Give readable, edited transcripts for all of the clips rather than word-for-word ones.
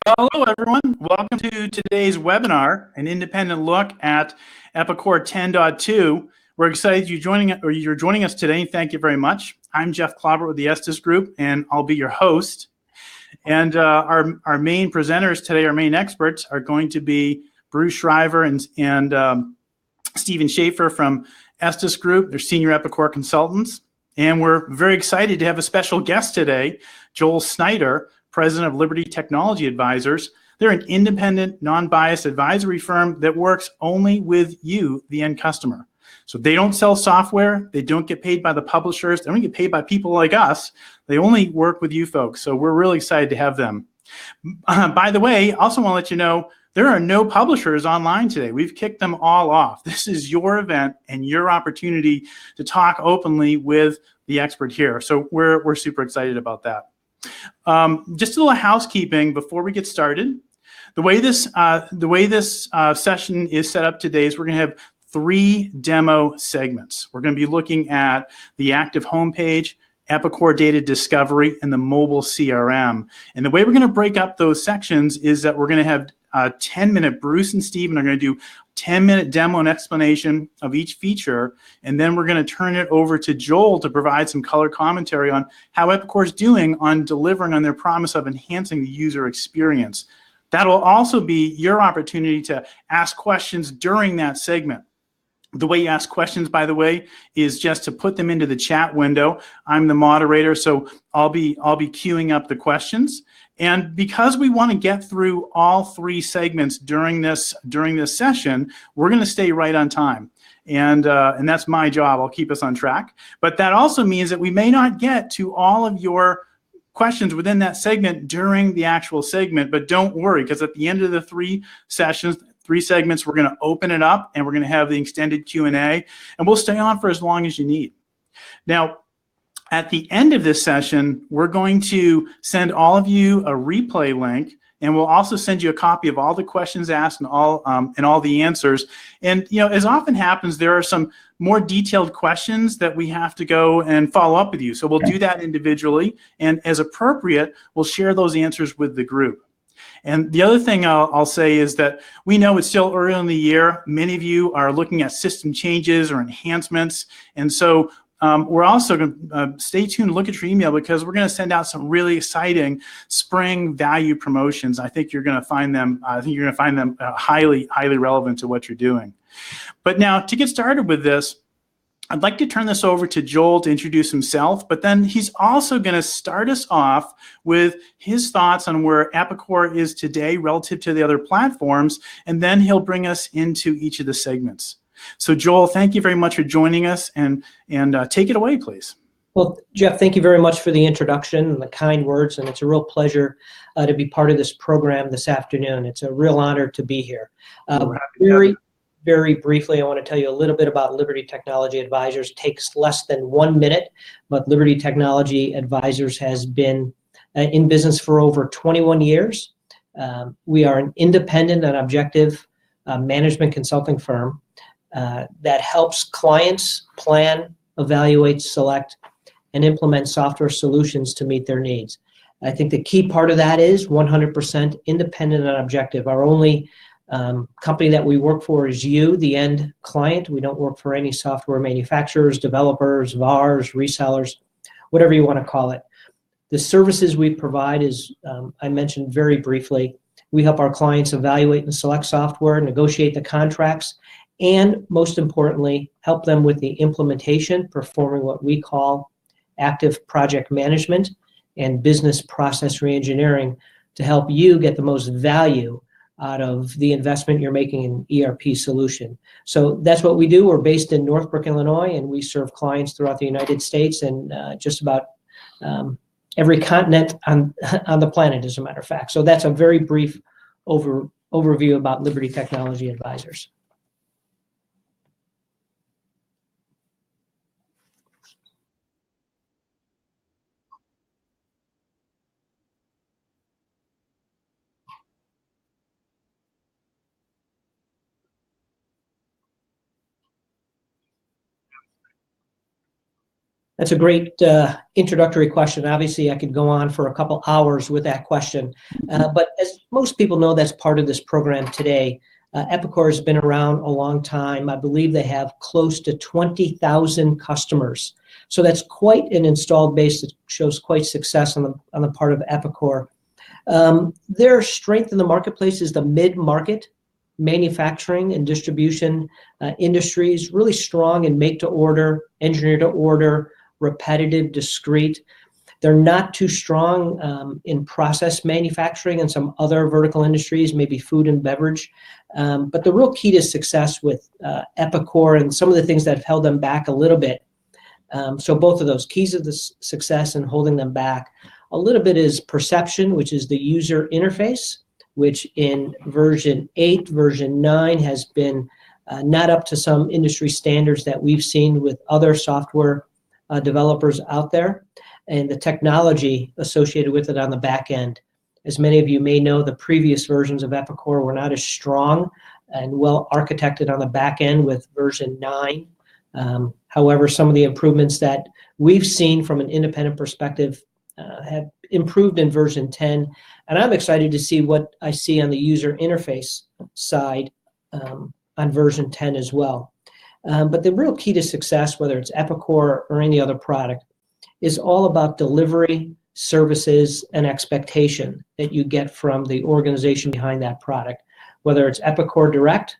Hello, everyone. Welcome to today's webinar, an independent look at Epicor 10.2. We're excited you're joining us today. Thank you very much. I'm Jeff Clobber with the Estes Group, and I'll be your host. And our main presenters today, our main experts, are going to be Bruce Shriver and Stephen Schaefer from Estes Group. They're senior Epicor consultants. And we're very excited to have a special guest today, Joel Snyder, president of Liberty Technology Advisors. They're an independent, non-biased advisory firm that works only with you, the end customer. So they don't sell software. They don't get paid by the publishers. They don't get paid by people like us. They only work with you folks. So we're really excited to have them. By the way, I also want to let you know, there are no publishers online today. We've kicked them all off. This is your event and your opportunity to talk openly with the expert here. So we're super excited about that. Just a little housekeeping before we get started. The way this session is set up today is we're going to have 3 demo segments. We're going to be looking at the active homepage, Epicor Data Discovery, and the Mobile CRM. And the way we're going to break up those sections is that we're going to have 10-minute, Bruce and Stephen are going to do 10-minute demo and explanation of each feature, and then we're going to turn it over to Joel to provide some color commentary on how Epicor is doing on delivering on their promise of enhancing the user experience. That'll also be your opportunity to ask questions during that segment. The way you ask questions, by the way, is just to put them into the chat window. I'm the moderator, so I'll be queuing up the questions. And because we want to get through all 3 segments during this session, we're going to stay right on time. And that's my job. I'll keep us on track. But that also means that we may not get to all of your questions within that segment during the actual segment. But don't worry, because at the end of the 3 segments, we're going to open it up and we're going to have the extended Q&A, and we'll stay on for as long as you need. Now, at the end of this session, we're going to send all of you a replay link, and we'll also send you a copy of all the questions asked and all the answers. And as often happens, there are some more detailed questions that we have to go and follow up with you. So we'll do that individually, and as appropriate, we'll share those answers with the group. And the other thing I'll say is that we know it's still early in the year. Many of you are looking at system changes or enhancements, and so we're also going to stay tuned, look at your email, because we're going to send out some really exciting spring value promotions. I think you're going to find them. Highly relevant to what you're doing. But now, to get started with this, I'd like to turn this over to Joel to introduce himself, but then he's also going to start us off with his thoughts on where Epicor is today relative to the other platforms, and then he'll bring us into each of the segments. So Joel, thank you very much for joining us, and take it away, please. Well, Jeff, thank you very much for the introduction and the kind words, and it's a real pleasure to be part of this program this afternoon. It's a real honor to be here. Very briefly, I want to tell you a little bit about Liberty Technology Advisors. It takes less than 1 minute, but Liberty Technology Advisors has been in business for over 21 years. We are an independent and objective management consulting firm that helps clients plan, evaluate, select, and implement software solutions to meet their needs. I think the key part of that is 100% independent and objective. Our only company that we work for is you, the end client. We don't work for any software manufacturers, developers, VARs, resellers, whatever you want to call it. The services we provide is, I mentioned very briefly, we help our clients evaluate and select software, negotiate the contracts, and most importantly, help them with the implementation, performing what we call active project management and business process reengineering to help you get the most value out of the investment you're making in ERP solution. So that's what we do. We're based in Northbrook, Illinois, and we serve clients throughout the United States and just about every continent on the planet, as a matter of fact. So that's a very brief overview about Liberty Technology Advisors. That's a great introductory question. Obviously, I could go on for a couple hours with that question. But as most people know, that's part of this program today. Epicor has been around a long time. I believe they have close to 20,000 customers. So that's quite an installed base that shows quite success on the part of Epicor. Their strength in the marketplace is the mid-market manufacturing and distribution industries, really strong in make-to-order, engineer-to-order, repetitive, discrete. They're not too strong in process manufacturing and some other vertical industries, maybe food and beverage. But the real key to success with Epicor and some of the things that have held them back a little bit, so both of those keys of the success and holding them back, a little bit is perception, which is the user interface, which in version 8, version 9 has been not up to some industry standards that we've seen with other software developers out there, and the technology associated with it on the back end. As many of you may know, the previous versions of Epicor were not as strong and well architected on the back end with version 9. However, some of the improvements that we've seen from an independent perspective have improved in version 10, and I'm excited to see what I see on the user interface side on version 10 as well. But the real key to success, whether it's Epicor or any other product, is all about delivery, services, and expectation that you get from the organization behind that product, whether it's Epicor Direct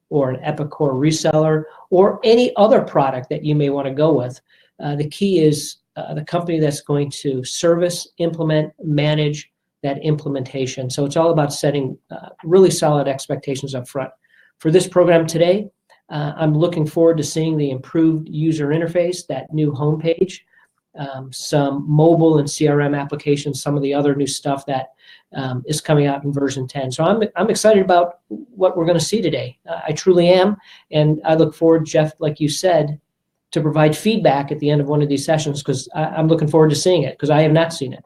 or an Epicor reseller or any other product that you may want to go with. The key is the company that's going to service, implement, manage that implementation. So it's all about setting really solid expectations up front. For this program today, I'm looking forward to seeing the improved user interface, that new homepage, some mobile and CRM applications, some of the other new stuff that is coming out in version 10. So I'm excited about what we're going to see today. I truly am, and I look forward, Jeff, like you said, to provide feedback at the end of one of these sessions, because I'm looking forward to seeing it, because I have not seen it.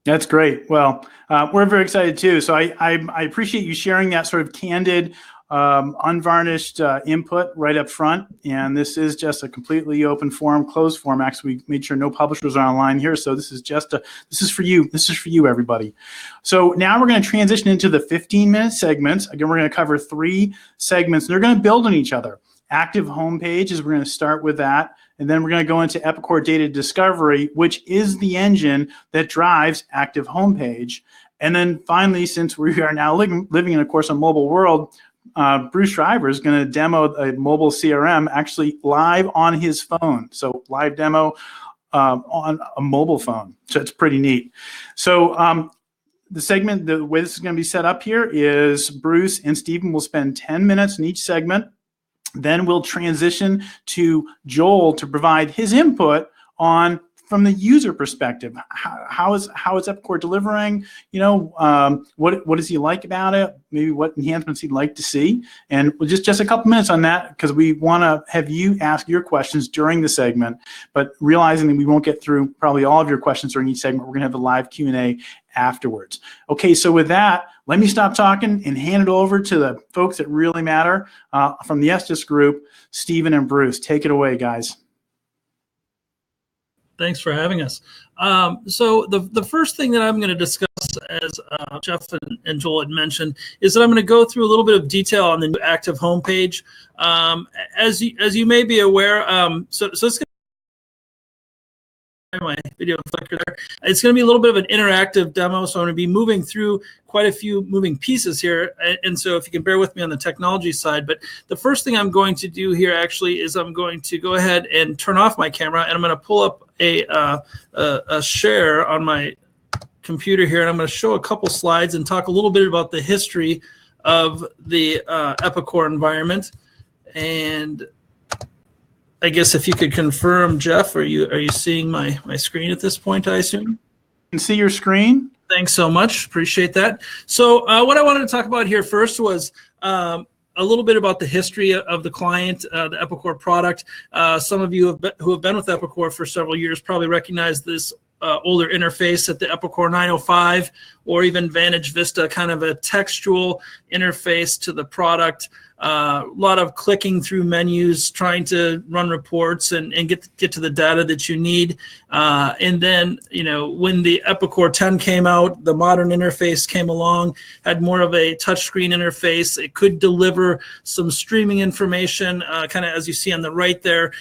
That's great. Well, we're very excited too. So I appreciate you sharing that sort of candid, unvarnished input right up front. And this is just a completely open forum, closed forum. Actually, we made sure no publishers are online here. So this is just this is for you. This is for you, everybody. So now we're going to transition into the 15-minute segments. Again, we're going to cover 3 segments. They're going to build on each other. Active homepage is we're going to start with that. And then we're going to go into Epicor Data Discovery, which is the engine that drives active homepage. And then finally, since we are now living in, of course, a mobile world, Bruce Shriver is going to demo a mobile CRM actually live on his phone. So live demo on a mobile phone. So it's pretty neat. So the way this is going to be set up here is Bruce and Stephen will spend 10 minutes in each segment. Then we'll transition to Joel to provide his input on from the user perspective. How is Epicor delivering? You know, what does he like about it? Maybe what enhancements he'd like to see. And we'll just a couple minutes on that, because we want to have you ask your questions during the segment, but realizing that we won't get through probably all of your questions during each segment, we're going to have the live Q&A afterwards. Okay, so with that, let me stop talking and hand it over to the folks that really matter from the Estes group, Stephen and Bruce. Take it away, guys. Thanks for having us. So the first thing that I'm going to discuss, as Jeff and Joel had mentioned, is that I'm going to go through a little bit of detail on the new active homepage. As you may be aware, so it's going to my video flicker there. It's going to be a little bit of an interactive demo, so I'm going to be moving through quite a few moving pieces here. And so if you can bear with me on the technology side, but the first thing I'm going to do here actually is I'm going to go ahead and turn off my camera, and I'm going to pull up a share on my computer here, and I'm going to show a couple slides and talk a little bit about the history of the Epicor environment. And I guess if you could confirm, Jeff, are you seeing my screen at this point, I assume? You can see your screen. Thanks so much. Appreciate that. So what I wanted to talk about here first was a little bit about the history of the client, the Epicor product. Some of you who have been with Epicor for several years probably recognize this older interface at the Epicor 905, or even Vantage Vista, kind of a textual interface to the product. A lot of clicking through menus, trying to run reports and get to the data that you need. And then, when the Epicor 10 came out, the modern interface came along, had more of a touchscreen interface. It could deliver some streaming information, kind of as you see on the right there,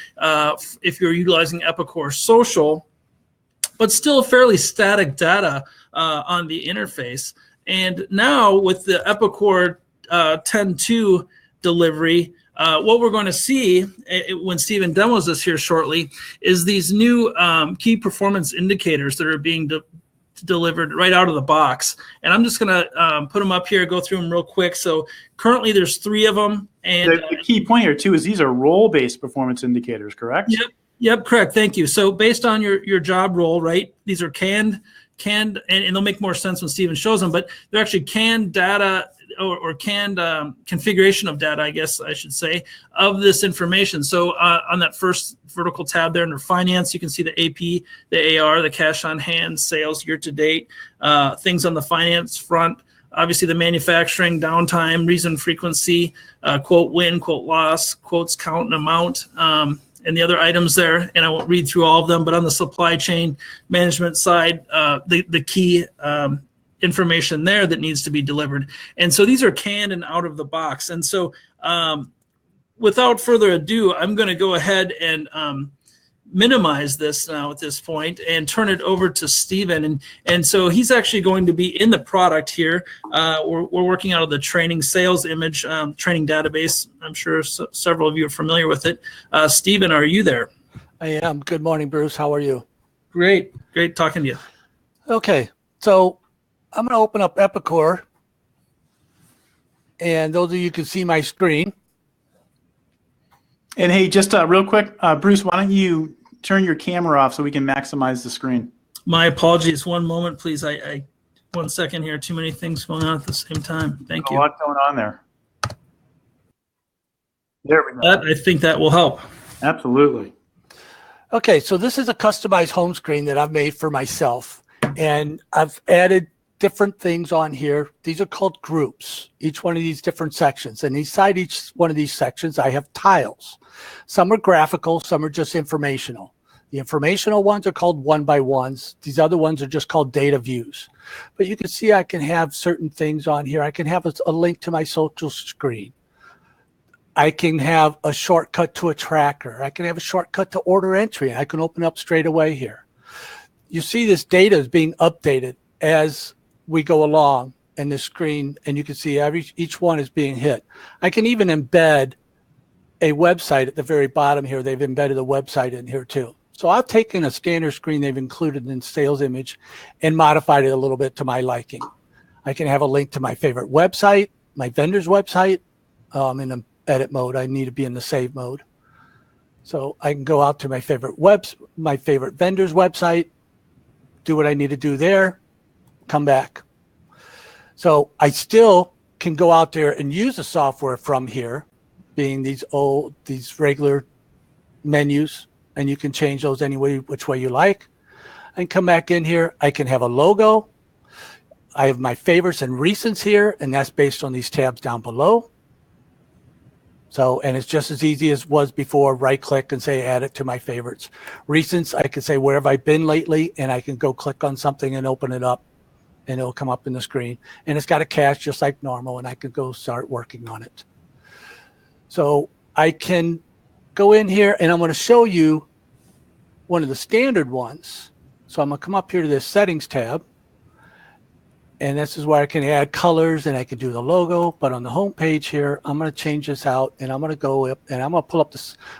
if you're utilizing Epicor Social, but still fairly static data on the interface. And now with the Epicor 10.2 delivery, what we're going to see when Stephen demos this here shortly is these new key performance indicators that are being delivered right out of the box. And I'm just going to put them up here, go through them real quick. So currently there's 3 of them. And the key point here too is these are role-based performance indicators, correct? Yep, correct. Thank you. So based on your job role, right, these are canned, and they'll make more sense when Stephen shows them, but they're actually canned data or canned configuration of data, I guess I should say, of this information. So on that first vertical tab there under finance, you can see the AP, the AR, the cash on hand, sales year to date, things on the finance front. Obviously, the manufacturing, downtime, reason, frequency, quote win, quote loss, quotes count and amount, and the other items there. And I won't read through all of them, but on the supply chain management side, the key information there that needs to be delivered. And so these are canned and out of the box. And so without further ado, I'm going to go ahead and minimize this now at this point and turn it over to Stephen. And so he's actually going to be in the product here. We're working out of the training sales image training database. I'm sure several of you are familiar with it. Stephen, are you there? I am. Good morning, Bruce. How are you? Great talking to you. Okay, so I'm going to open up Epicor, and those of you can see my screen. And hey, just real quick, Bruce, why don't you turn your camera off so we can maximize the screen? My apologies. One moment, please. I 1 second here. Too many things going on at the same time. Thank you. A lot going on there. There we go. I think that will help. Absolutely. Okay, so this is a customized home screen that I've made for myself, and I've added different things on here. These are called groups, each one of these different sections. And inside each one of these sections, I have tiles. Some are graphical, some are just informational. The informational ones are called 1x1s. These other ones are just called data views. But you can see I can have certain things on here. I can have a link to my social screen. I can have a shortcut to a tracker. I can have a shortcut to order entry. I can open up straight away here. You see this data is being updated as we go along in the screen, and you can see each one is being hit. I can even embed a website at the very bottom here. They've embedded a website in here too. So I've taken a standard screen they've included in sales image and modified it a little bit to my liking. I can have a link to my favorite website, my vendor's website. In the edit mode, I need to be in the save mode. So I can go out to my favorite vendor's website, do what I need to do there, come back. So I still can go out there and use the software from here, being these regular menus, and you can change those any way, which way you like. And come back in here. I can have a logo. I have my favorites and recents here, and that's based on these tabs down below. So, and it's just as easy as was before. Right click and say add it to my favorites. Recents, I can say where have I been lately, and I can go click on something and open it up, and it'll come up in the screen. And it's got a cache just like normal, and I can go start working on it. So I can go in here, and I'm going to show you one of the standard ones. So I'm going to come up here to this settings tab, and this is where I can add colors and I can do the logo. But on the home page here, I'm going to change this out, and I'm going to go up and I'm going to pull up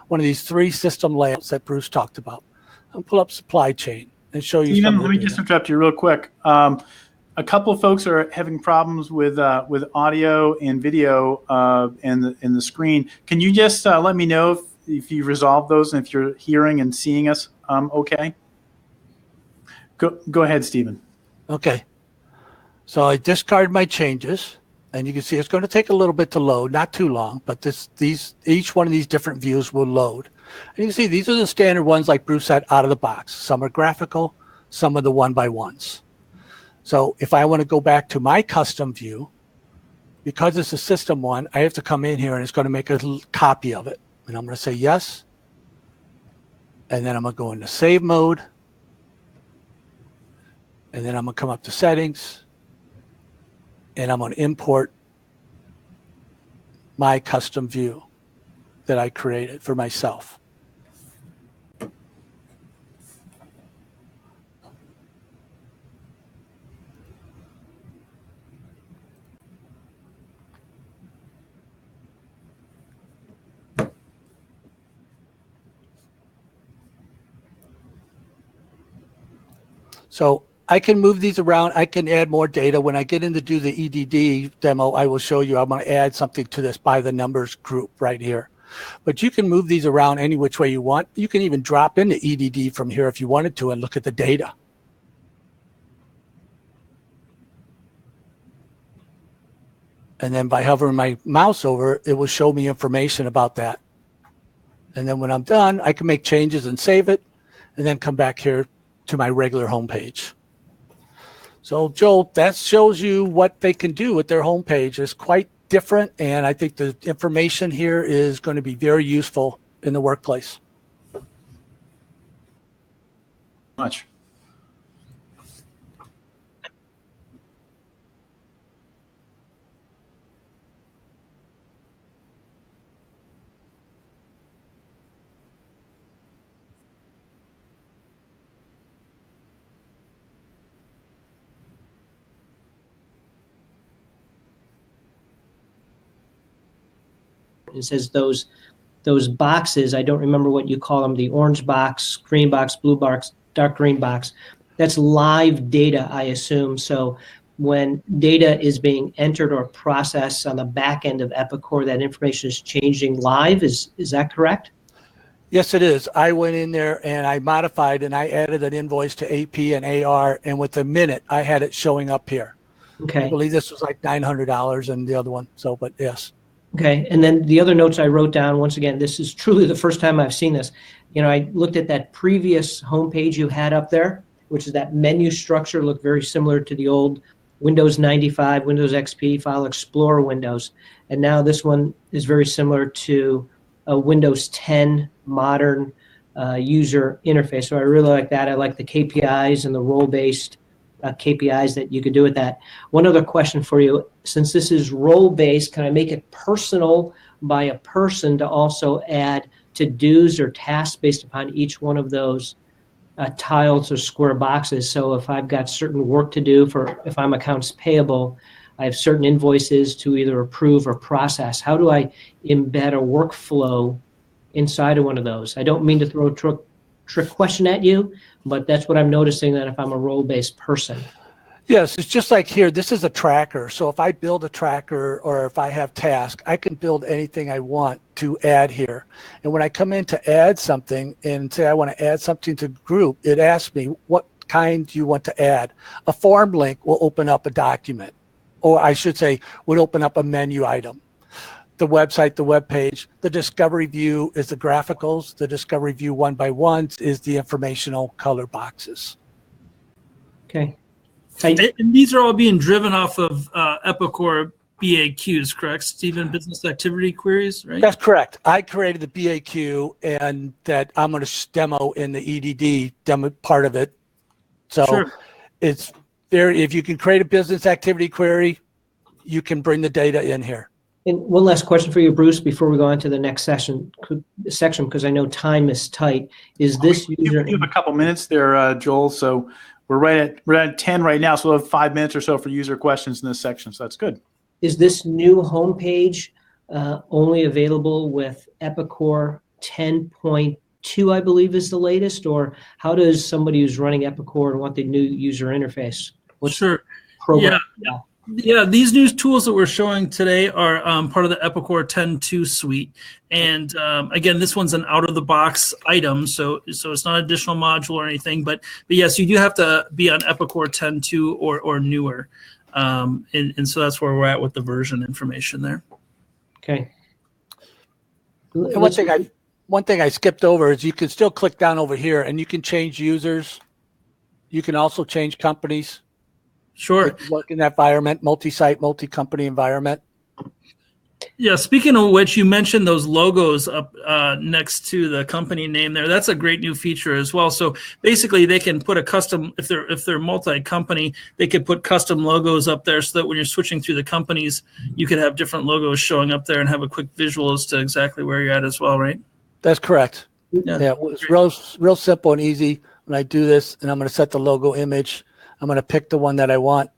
one of these 3 system layouts that Bruce talked about. I'll pull up supply chain and show you. Stephen, let me just interrupt you real quick. A couple of folks are having problems with audio and video in the screen. Can you just let me know if you resolve those and if you're hearing and seeing us okay? Go ahead, Stephen. Okay. So I discard my changes, and you can see it's going to take a little bit to load, not too long, but each one of these different views will load. And you can see these are the standard ones like Bruce said out of the box. Some are graphical, some of the one-by-ones. So if I want to go back to my custom view, because it's a system one, I have to come in here and it's going to make a copy of it. And I'm going to say yes. And then I'm going to go into save mode. And then I'm going to come up to settings. And I'm going to import my custom view that I created for myself. So I can move these around. I can add more data. When I get in to do the EDD demo, I will show you I'm going to add something to this by the numbers group right here. But you can move these around any which way you want. You can even drop into EDD from here if you wanted to and look at the data. And then by hovering my mouse over, it will show me information about that. And then when I'm done, I can make changes and save it, and then come back here to my regular homepage. So Joel, that shows you what they can do with their homepage. It's quite different, and I think the information here is going to be very useful in the workplace. Much. It says those boxes, I don't remember what you call them, the orange box, green box, blue box, dark green box. That's live data, I assume. So when data is being entered or processed on the back end of Epicor, that information is changing live. Is that correct? Yes, it is. I went in there and I modified and I added an invoice to AP and AR, and with a minute, I had it showing up here. Okay. I believe this was like $900 and the other one. So, but yes. Okay, and then the other notes I wrote down, once again, this is truly the first time I've seen this. You know, I looked at that previous homepage you had up there, which is that menu structure, looked very similar to the old Windows 95, Windows XP, File Explorer Windows. And now this one is very similar to a Windows 10 modern user interface. So I really like that. I like the KPIs and the role-based KPIs that you could do with that. One other question for you. Since this is role-based, can I make it personal by a person to also add to-dos or tasks based upon each one of those tiles or square boxes? So if I've got certain work to do if I'm accounts payable, I have certain invoices to either approve or process. How do I embed a workflow inside of one of those? I don't mean to throw a trick question at you, but that's what I'm noticing, that if I'm a role-based person. Yes, it's just like here, this is a tracker. So if I build a tracker or if I have tasks, I can build anything I want to add here. And when I come in to add something and say I want to add something to group, it asks me, what kind do you want to add? A form link will open up a document, or I should say, would open up a menu item. The website, the web page, the discovery view is the graphicals. The discovery view one-by-ones is the informational color boxes. Okay. And these are all being driven off of Epicor BAQs, correct, Stephen? Business activity queries, right? That's correct. I created the BAQ, and that I'm going to demo in the EDD demo part of it. So Sure. It's very, if you can create a business activity query, you can bring the data in here. And one last question for you, Bruce, before we go on to the next section, because I know time is tight. Is this user? You have a couple minutes there, Joel. So we're at 10 right now. So we'll have 5 minutes or so for user questions in this section. So that's good. Is this new homepage only available with Epicor 10.2, I believe is the latest? Or how does somebody who's running Epicor want the new user interface? What's Sure. program? Yeah, these new tools that we're showing today are part of the Epicor 10.2 suite. And again, this one's an out-of-the-box item, so it's not an additional module or anything. But yes, you do have to be on Epicor 10.2 or newer. And so that's where we're at with the version information there. Okay. And one thing I skipped over is you can still click down over here and you can change users. You can also change companies. Sure. Work in that environment, multi-site, multi-company environment. Yeah, speaking of which, you mentioned those logos up next to the company name there. That's a great new feature as well. So basically, they can put a custom, if they're multi-company, they could put custom logos up there so that when you're switching through the companies, you could have different logos showing up there and have a quick visual as to exactly where you're at as well, right? That's correct. Yeah, it's real simple and easy. When I do this, and I'm going to set the logo image, I'm going to pick the one that I want.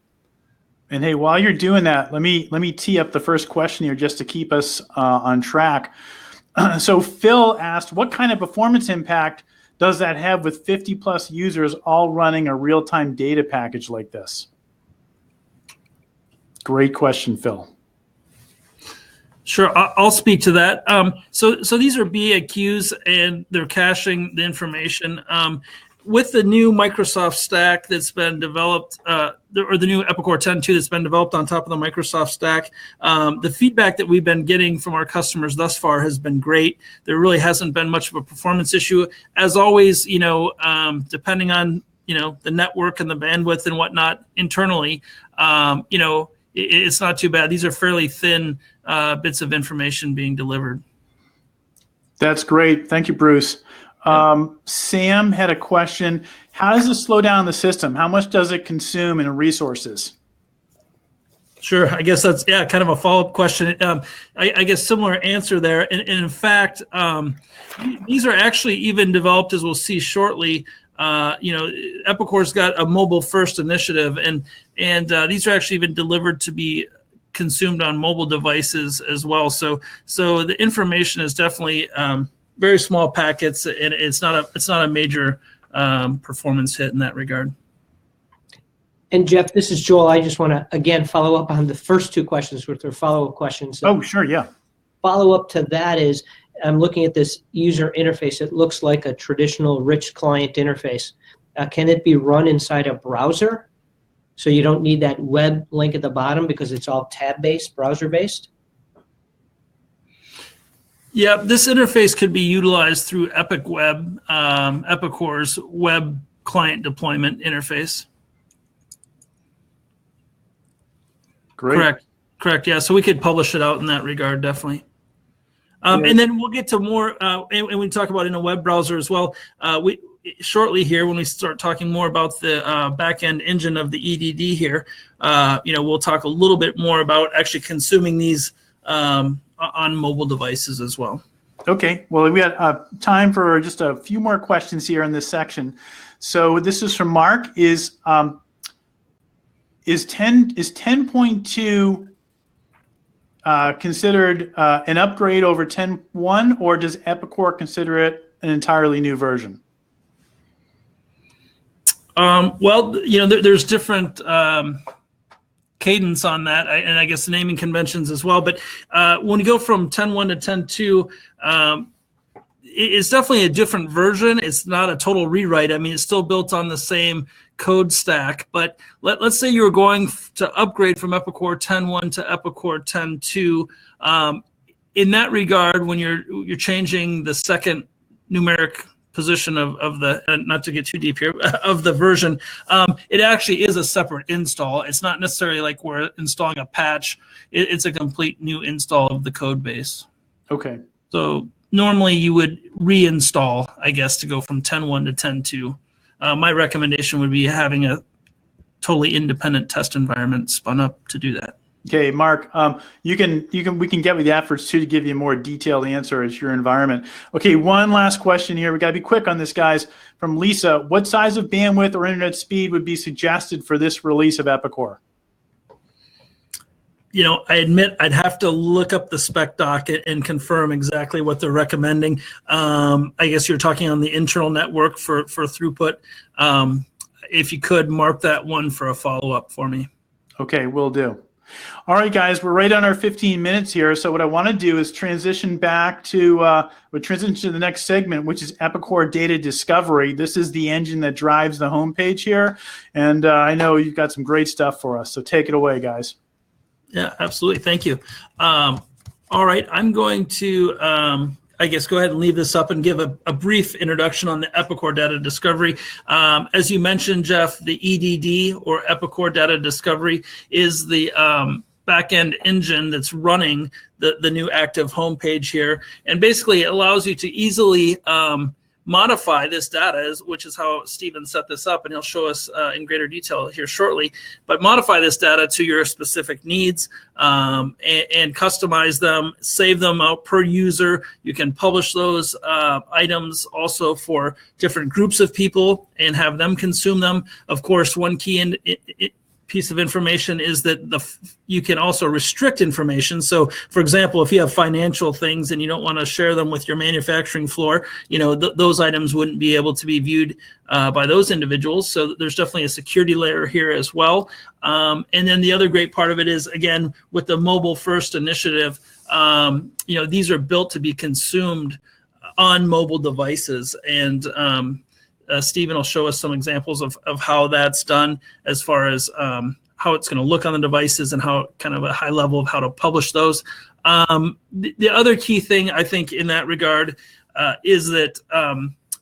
And hey, while you're doing that, let me tee up the first question here just to keep us on track. So Phil asked, what kind of performance impact does that have with 50 plus users all running a real-time data package like this? Great question, Phil. Sure, I'll speak to that. So these are BAQs, and they're caching the information. With the new Microsoft stack that's been developed, or the new Epicor 10.2 that's been developed on top of the Microsoft stack, the feedback that we've been getting from our customers thus far has been great. There really hasn't been much of a performance issue. As always, depending on the network and the bandwidth and whatnot internally, it's not too bad. These are fairly thin bits of information being delivered. That's great. Thank you, Bruce. Sam had a question. How does this slow down the system? How much does it consume in resources? Sure. I guess that's, kind of a follow-up question. I guess similar answer there. And in fact, these are actually even developed, as we'll see shortly. Epicor's got a mobile-first initiative, and these are actually even delivered to be consumed on mobile devices as well. So the information is definitely very small packets, and it's not a major performance hit in that regard. And Jeff, this is Joel. I just want to again follow up on the first two questions, which are follow-up questions. Oh, sure, yeah. Follow-up to that is, I'm looking at this user interface. It looks like a traditional rich client interface. Can it be run inside a browser? So you don't need that web link at the bottom because it's all tab-based, browser-based? Yeah, this interface could be utilized through Epic Web, Epicor's web client deployment interface. Great. Correct. Yeah, so we could publish it out in that regard, definitely. And then we'll get to more, and we talk about in a web browser as well. Shortly here, when we start talking more about the back-end engine of the EDD here, we'll talk a little bit more about actually consuming these on mobile devices as well. Okay, well, we got time for just a few more questions here in this section. So this is from Mark. Is 10.2 considered an upgrade over 10.1, or does Epicor consider it an entirely new version? There's different cadence on that, and I guess naming conventions as well. But when you go from 10.1 to 10.2, it's definitely a different version. It's not a total rewrite. I mean, it's still built on the same code stack. But let's say you were going to upgrade from Epicor 10.1 to Epicor 10.2. In that regard, when you're changing the second numeric position of the, not to get too deep here, of the version, it actually is a separate install. It's not necessarily like we're installing a patch. It's a complete new install of the code base. Okay. So normally you would reinstall, I guess, to go from 10.1 to 10.2. My recommendation would be having a totally independent test environment spun up to do that. Okay, Mark, we can get with the efforts too to give you a more detailed answer as your environment. Okay, one last question here. We got to be quick on this, guys. From Lisa, what size of bandwidth or internet speed would be suggested for this release of Epicor? I admit I'd have to look up the spec doc and confirm exactly what they're recommending. I guess you're talking on the internal network for throughput. If you could mark that one for a follow-up for me. Okay, will do. All right, guys, we're right on our 15 minutes here. So what I want to do is transition back to the next segment, which is Epicor Data Discovery. This is the engine that drives the homepage here. And I know you've got some great stuff for us. So take it away, guys. Yeah, absolutely. Thank you. All right, I'm going to I guess, go ahead and leave this up and give a brief introduction on the Epicor Data Discovery. As you mentioned, Jeff, the EDD, or Epicor Data Discovery, is the back-end engine that's running the new active homepage here, and basically it allows you to easily modify this data, which is how Stephen set this up, and he'll show us in greater detail here shortly. But modify this data to your specific needs and customize them, save them out per user. You can publish those items also for different groups of people and have them consume them. Of course, one key piece of information is that you can also restrict information. So, for example, if you have financial things and you don't want to share them with your manufacturing floor, those items wouldn't be able to be viewed by those individuals. So there's definitely a security layer here as well. And then the other great part of it is, again, with the mobile first initiative, these are built to be consumed on mobile devices, and Stephen will show us some examples of how that's done, as far as how it's going to look on the devices and how kind of a high level of how to publish those. The other key thing I think in that regard is that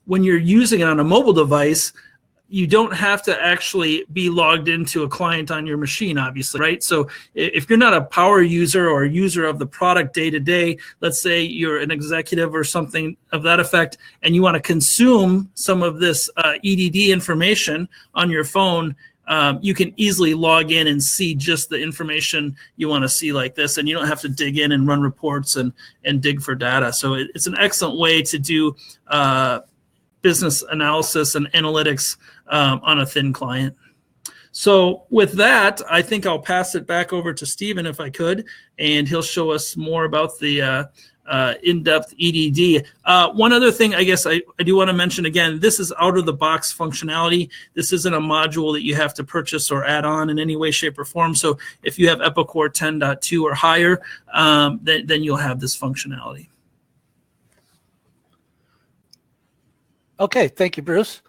when you're using it on a mobile device, you don't have to actually be logged into a client on your machine, obviously, right? So if you're not a power user or a user of the product day to day, let's say you're an executive or something of that effect, and you want to consume some of this EDD information on your phone, you can easily log in and see just the information you want to see like this, and you don't have to dig in and run reports and dig for data. So it's an excellent way to do business analysis and analytics on a thin client. So with that, I think I'll pass it back over to Stephen, if I could, and he'll show us more about the in-depth EDD. One other thing, I guess I do want to mention again, this is out-of-the-box functionality. This isn't a module that you have to purchase or add on in any way, shape, or form. So if you have Epicor 10.2 or higher, then you'll have this functionality. Okay, thank you, Bruce.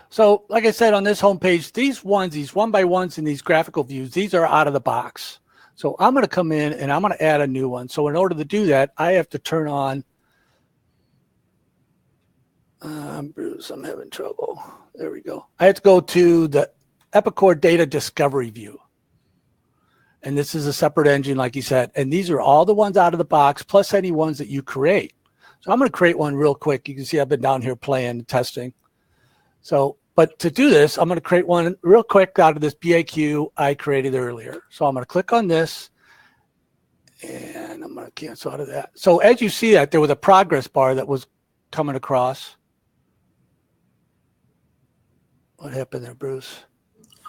So like I said, on this homepage, these one by ones in these graphical views, these are out of the box. So I'm going to come in and I'm going to add a new one. So in order to do that, I have to turn on, Bruce, I'm having trouble. There we go. I have to go to the Epicor Data Discovery view. And this is a separate engine, like you said. And these are all the ones out of the box, plus any ones that you create. So I'm going to create one real quick. You can see I've been down here playing and testing. So, but to do this, I'm going to create one real quick out of this BAQ I created earlier. So I'm going to click on this, and I'm going to cancel out of that. So as you see that, there was a progress bar that was coming across. What happened there, Bruce?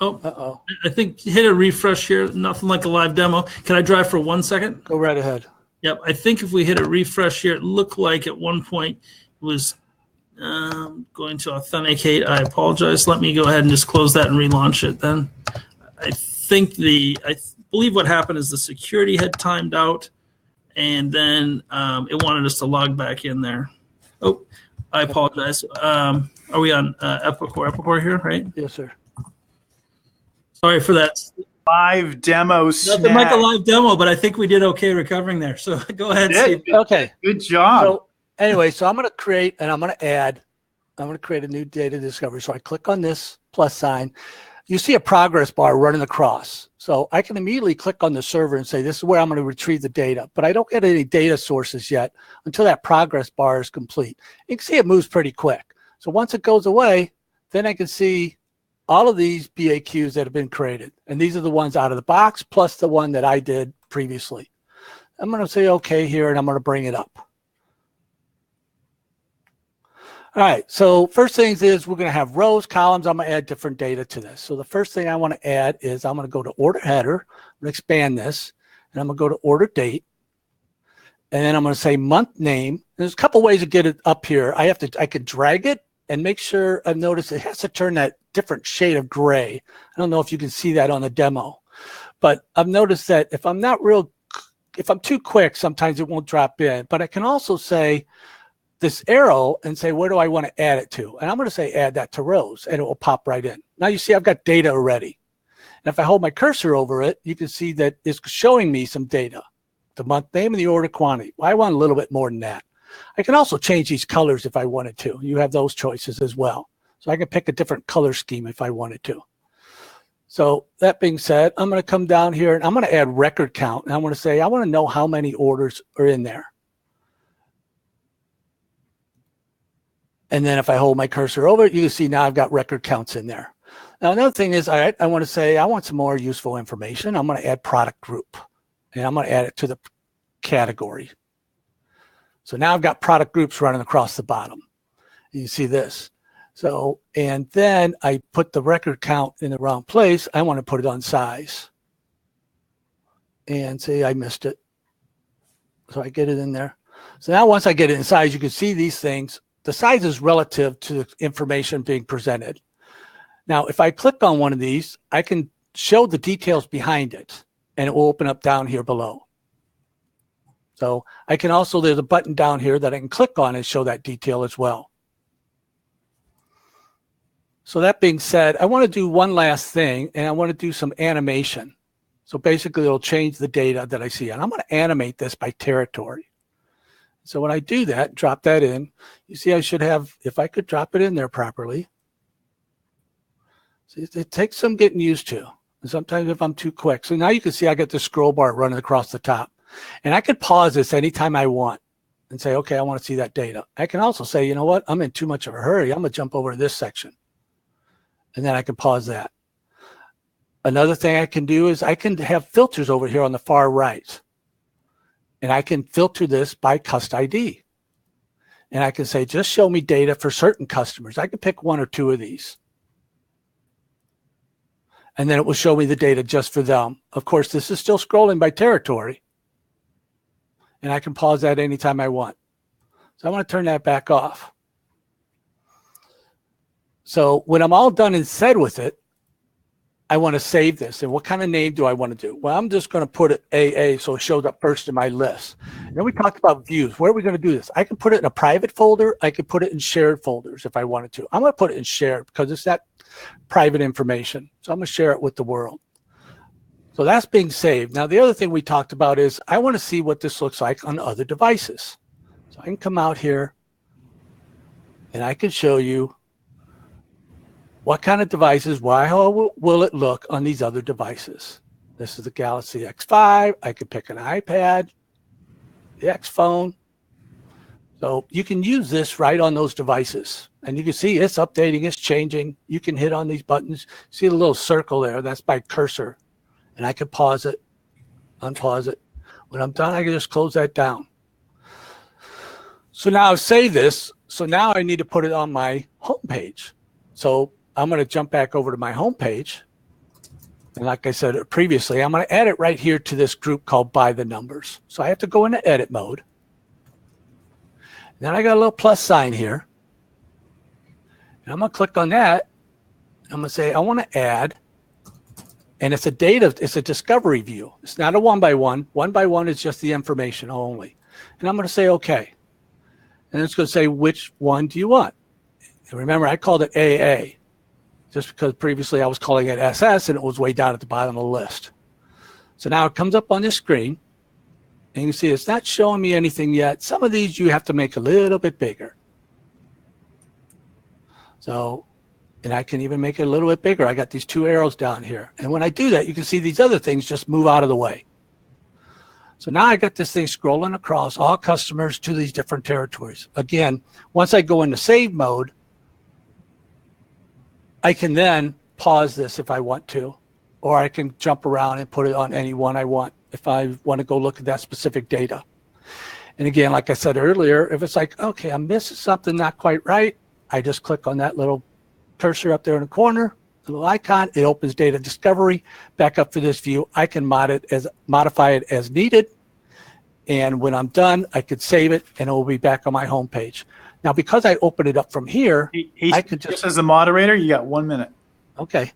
Oh, uh-oh. I think hit a refresh here. Nothing like a live demo. Can I drive for 1 second? Go right ahead. Yep, I think if we hit a refresh here, it looked like at one point it was going to authenticate. I apologize. Let me go ahead and just close that and relaunch it then. I believe what happened is the security had timed out, and then it wanted us to log back in there. Oh, I apologize. Are we on Epicor here, right? Yes, sir. Sorry for that. Live demo. Nothing like a live demo, but I think we did okay recovering there. So go ahead, Steve. Okay. Good job. So anyway, so I'm going to create and I'm going to add. I'm going to create a new data discovery. So I click on this plus sign. You see a progress bar running across. So I can immediately click on the server and say, this is where I'm going to retrieve the data. But I don't get any data sources yet until that progress bar is complete. You can see it moves pretty quick. So once it goes away, then I can see all of these BAQs that have been created. And these are the ones out of the box, plus the one that I did previously. I'm going to say okay here, and I'm going to bring it up. All right, so first things is we're going to have rows, columns. I'm going to add different data to this. So the first thing I want to add is I'm going to go to order header. I'm going to expand this, and I'm going to go to order date. And then I'm going to say month name. There's a couple ways to get it up here. I could drag it and make sure I've noticed it has to turn that different shade of gray. I don't know if you can see that on the demo, but I've noticed that if I'm too quick, sometimes it won't drop in. But I can also say this arrow and say, where do I want to add it to? And I'm going to say add that to rows, and it will pop right in. Now you see I've got data already. And if I hold my cursor over it, you can see that it's showing me some data, the month name and the order quantity. Well, I want a little bit more than that. I can also change these colors if I wanted to. You have those choices as well. So I can pick a different color scheme if I wanted to. So that being said, I'm going to come down here and I'm going to add record count. And I want to say, I want to know how many orders are in there. And then if I hold my cursor over it, you can see now I've got record counts in there. Now, another thing is, all right, I want to say, I want some more useful information. I'm going to add product group, and I'm going to add it to the category. So now I've got product groups running across the bottom. You see this. So, and then I put the record count in the wrong place. I want to put it on size. And say I missed it. So I get it in there. So now once I get it in size, you can see these things. The size is relative to the information being presented. Now, if I click on one of these, I can show the details behind it, and it will open up down here below. So I can also, there's a button down here that I can click on and show that detail as well. So that being said, I want to do one last thing, and I want to do some animation. So basically, it'll change the data that I see, and I'm going to animate this by territory. So when I do that, drop that in, you see I should have, if I could drop it in there properly. See, it takes some getting used to. And sometimes if I'm too quick. So now you can see I get the scroll bar running across the top. And I could pause this anytime I want and say, okay, I want to see that data. I can also say, you know what, I'm in too much of a hurry. I'm going to jump over to this section. And then I can pause that. Another thing I can do is I can have filters over here on the far right. And I can filter this by cust ID. And I can say, just show me data for certain customers. I can pick one or two of these. And then it will show me the data just for them. Of course, this is still scrolling by territory. And I can pause that anytime I want. So I want to turn that back off. So when I'm all done and said with it, I want to save this. And what kind of name do I want to do? Well, I'm just going to put it AA so it shows up first in my list. And then we talked about views. Where are we going to do this? I can put it in a private folder. I could put it in shared folders if I wanted to. I'm going to put it in shared because it's that private information. So I'm going to share it with the world. So that's being saved. Now, the other thing we talked about is I want to see what this looks like on other devices. So I can come out here and I can show you what kind of devices, how will it look on these other devices? This is the Galaxy X5. I could pick an iPad, the X phone. So you can use this right on those devices. And you can see it's updating, it's changing. You can hit on these buttons. See the little circle there? That's my cursor. And I can pause it, unpause it. When I'm done, I can just close that down. So now I've saved this. So now I need to put it on my home page. So I'm going to jump back over to my home page. And like I said previously, I'm going to add it right here to this group called By the Numbers. So I have to go into edit mode. Then I got a little plus sign here. And I'm going to click on that. I'm going to say, I want to add. And it's a discovery view. It's not a one by one. One by one is just the information only. And I'm going to say, okay. And it's going to say, which one do you want? And remember, I called it AA. Just because previously I was calling it SS and it was way down at the bottom of the list. So now it comes up on this screen and you can see it's not showing me anything yet. Some of these you have to make a little bit bigger. So, and I can even make it a little bit bigger. I got these two arrows down here. And when I do that, you can see these other things just move out of the way. So now I got this thing scrolling across all customers to these different territories. Again, once I go into save mode, I can then pause this if I want to, or I can jump around and put it on any one I want if I want to go look at that specific data. And again, like I said earlier, if it's like, okay, I'm missing something not quite right, I just click on that little cursor up there in the corner, little icon, it opens Data Discovery back up for this view. I can modify it as needed. And when I'm done, I could save it and it will be back on my home page. Now, because I open it up from here, I could just as a moderator, you got 1 minute. Okay.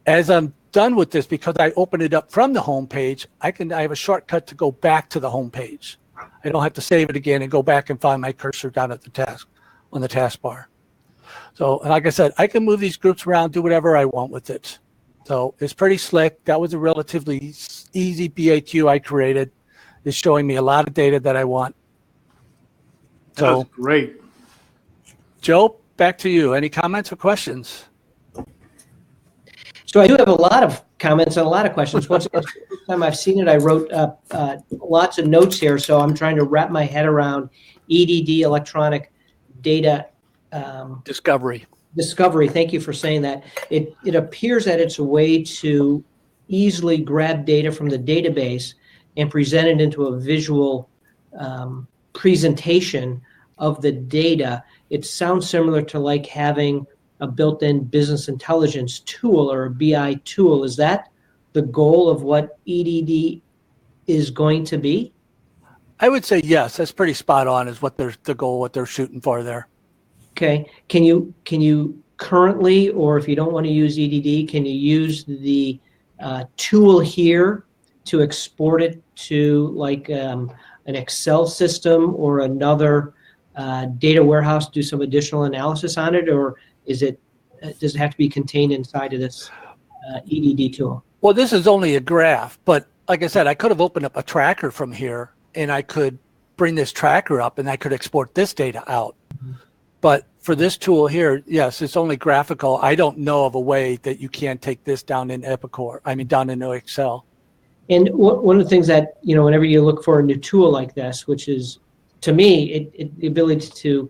As I'm done with this, because I open it up from the home page, I have a shortcut to go back to the home page. I don't have to save it again and go back and find my cursor down at the task on the taskbar. So, and like I said, I can move these groups around, do whatever I want with it. So it's pretty slick. That was a relatively easy BAQ I created. It's showing me a lot of data that I want. So that's great. Joe, back to you. Any comments or questions? So I do have a lot of comments and a lot of questions. Once again, the first time I've seen it, I wrote lots of notes here. So I'm trying to wrap my head around EDD, electronic data Discovery. Thank you for saying that. It appears that it's a way to easily grab data from the database and present it into a visual presentation of the data. It sounds similar to like having a built-in business intelligence tool or a BI tool. Is that the goal of what EDD is going to be? I would say yes. That's pretty spot on. Is what the goal, what they're shooting for there. Okay. Can you currently, or if you don't want to use EDD, can you use the tool here to export it to like an Excel system or another data warehouse, do some additional analysis on it, or does it have to be contained inside of this EDD tool? Well, this is only a graph, but like I said, I could have opened up a tracker from here and I could bring this tracker up and I could export this data out. Mm-hmm. But for this tool here, yes, it's only graphical. I don't know of a way that you can take this down in Epicor, down into Excel. And one of the things that, whenever you look for a new tool like this, which is, to me, the ability to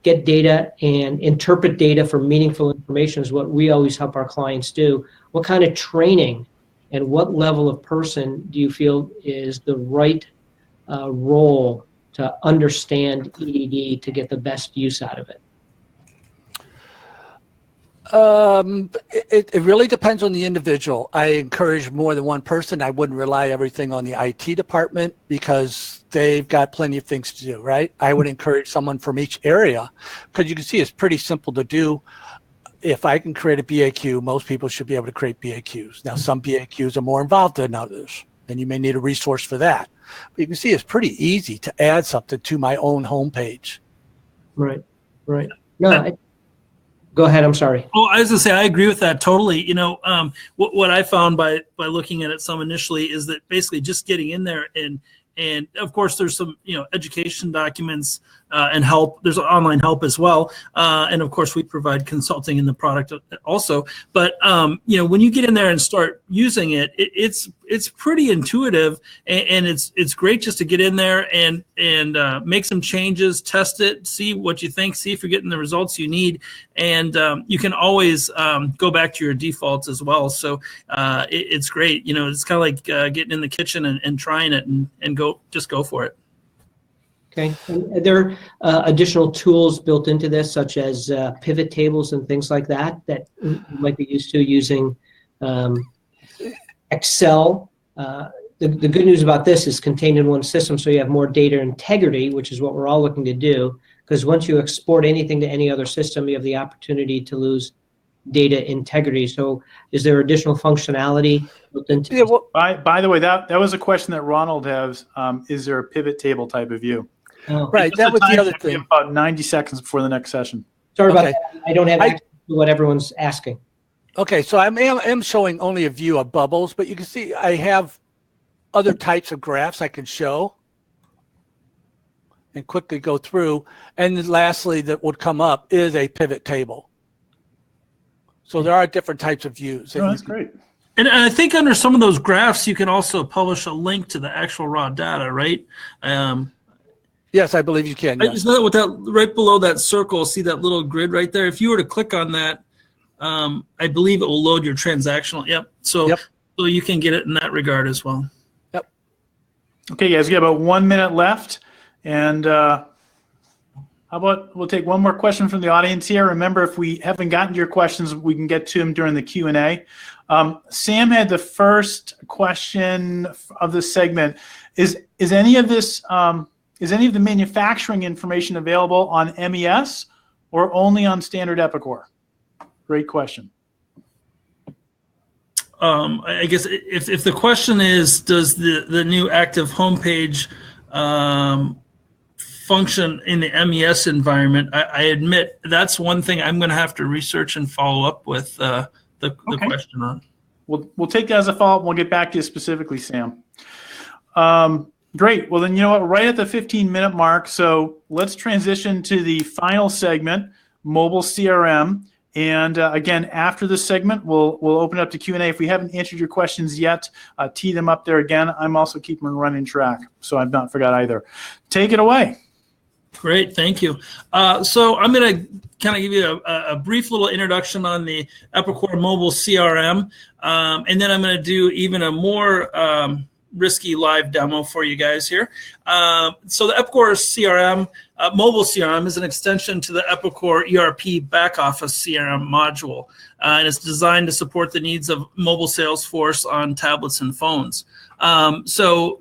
get data and interpret data for meaningful information is what we always help our clients do. What kind of training and what level of person do you feel is the right role to understand EDD to get the best use out of it? It really depends on the individual. I encourage more than one person. I wouldn't rely everything on the IT department because they've got plenty of things to do, right? I would encourage someone from each area because you can see it's pretty simple to do. If I can create a BAQ, most people should be able to create BAQs. Now, some BAQs are more involved than others, and you may need a resource for that. But you can see it's pretty easy to add something to my own homepage. Right. No, go ahead. I'm sorry. Oh, I was going to say, I agree with that totally. What I found by looking at it some initially is that basically just getting in there and of course there's some, education documents and help. There's online help as well. And of course we provide consulting in the product also. But, when you get in there and start using it, it's pretty intuitive and it's great just to get in there and make some changes, test it, see what you think, see if you're getting the results you need. And you can always go back to your defaults as well. So it's great. It's kind of like getting in the kitchen and trying it and go for it. Okay. And are there additional tools built into this, such as pivot tables and things like that you might be used to using Excel? The good news about this is contained in one system, so you have more data integrity, which is what we're all looking to do. Because once you export anything to any other system, you have the opportunity to lose data integrity. So is there additional functionality built into this? Well, by the way, that was a question that Ronald has. Is there a pivot table type of view? Oh. Right, that was the other thing. About 90 seconds before the next session. Sorry about that. I don't have access to what everyone's asking. Okay, so I am showing only a view of bubbles, but you can see I have other types of graphs I can show and quickly go through. And then lastly, that would come up is a pivot table. So there are different types of views. Oh, that's great. And I think under some of those graphs, you can also publish a link to the actual raw data, right? Yes, I believe you can. Yes. Isn't that what that right below that circle? See that little grid right there? If you were to click on that, I believe it will load your transactional. Yep. So you can get it in that regard as well. Yep. Okay, guys, we have about 1 minute left, and how about we'll take one more question from the audience here. Remember, if we haven't gotten to your questions, we can get to them during the Q&A. Sam had the first question of this segment. Is any of this is any of the manufacturing information available on MES or only on standard Epicor? Great question. I guess if the question is, does the new active homepage function in the MES environment, I admit that's one thing I'm going to have to research and follow up with the question on. We'll take that as a follow-up. We'll get back to you specifically, Sam. Great. Well, then, you know what, right at the 15-minute mark, so let's transition to the final segment, Mobile CRM. And again, after this segment, we'll open up to Q&A. If we haven't answered your questions yet, tee them up there again. I'm also keeping a running track, so I've not forgot either. Take it away. Great, thank you. So I'm going to kind of give you a brief little introduction on the Epicor Mobile CRM, and then I'm going to do even a more risky live demo for you guys here. So the Epicor CRM, Mobile CRM, is an extension to the Epicor ERP back office CRM module, and it's designed to support the needs of mobile Salesforce on tablets and phones. So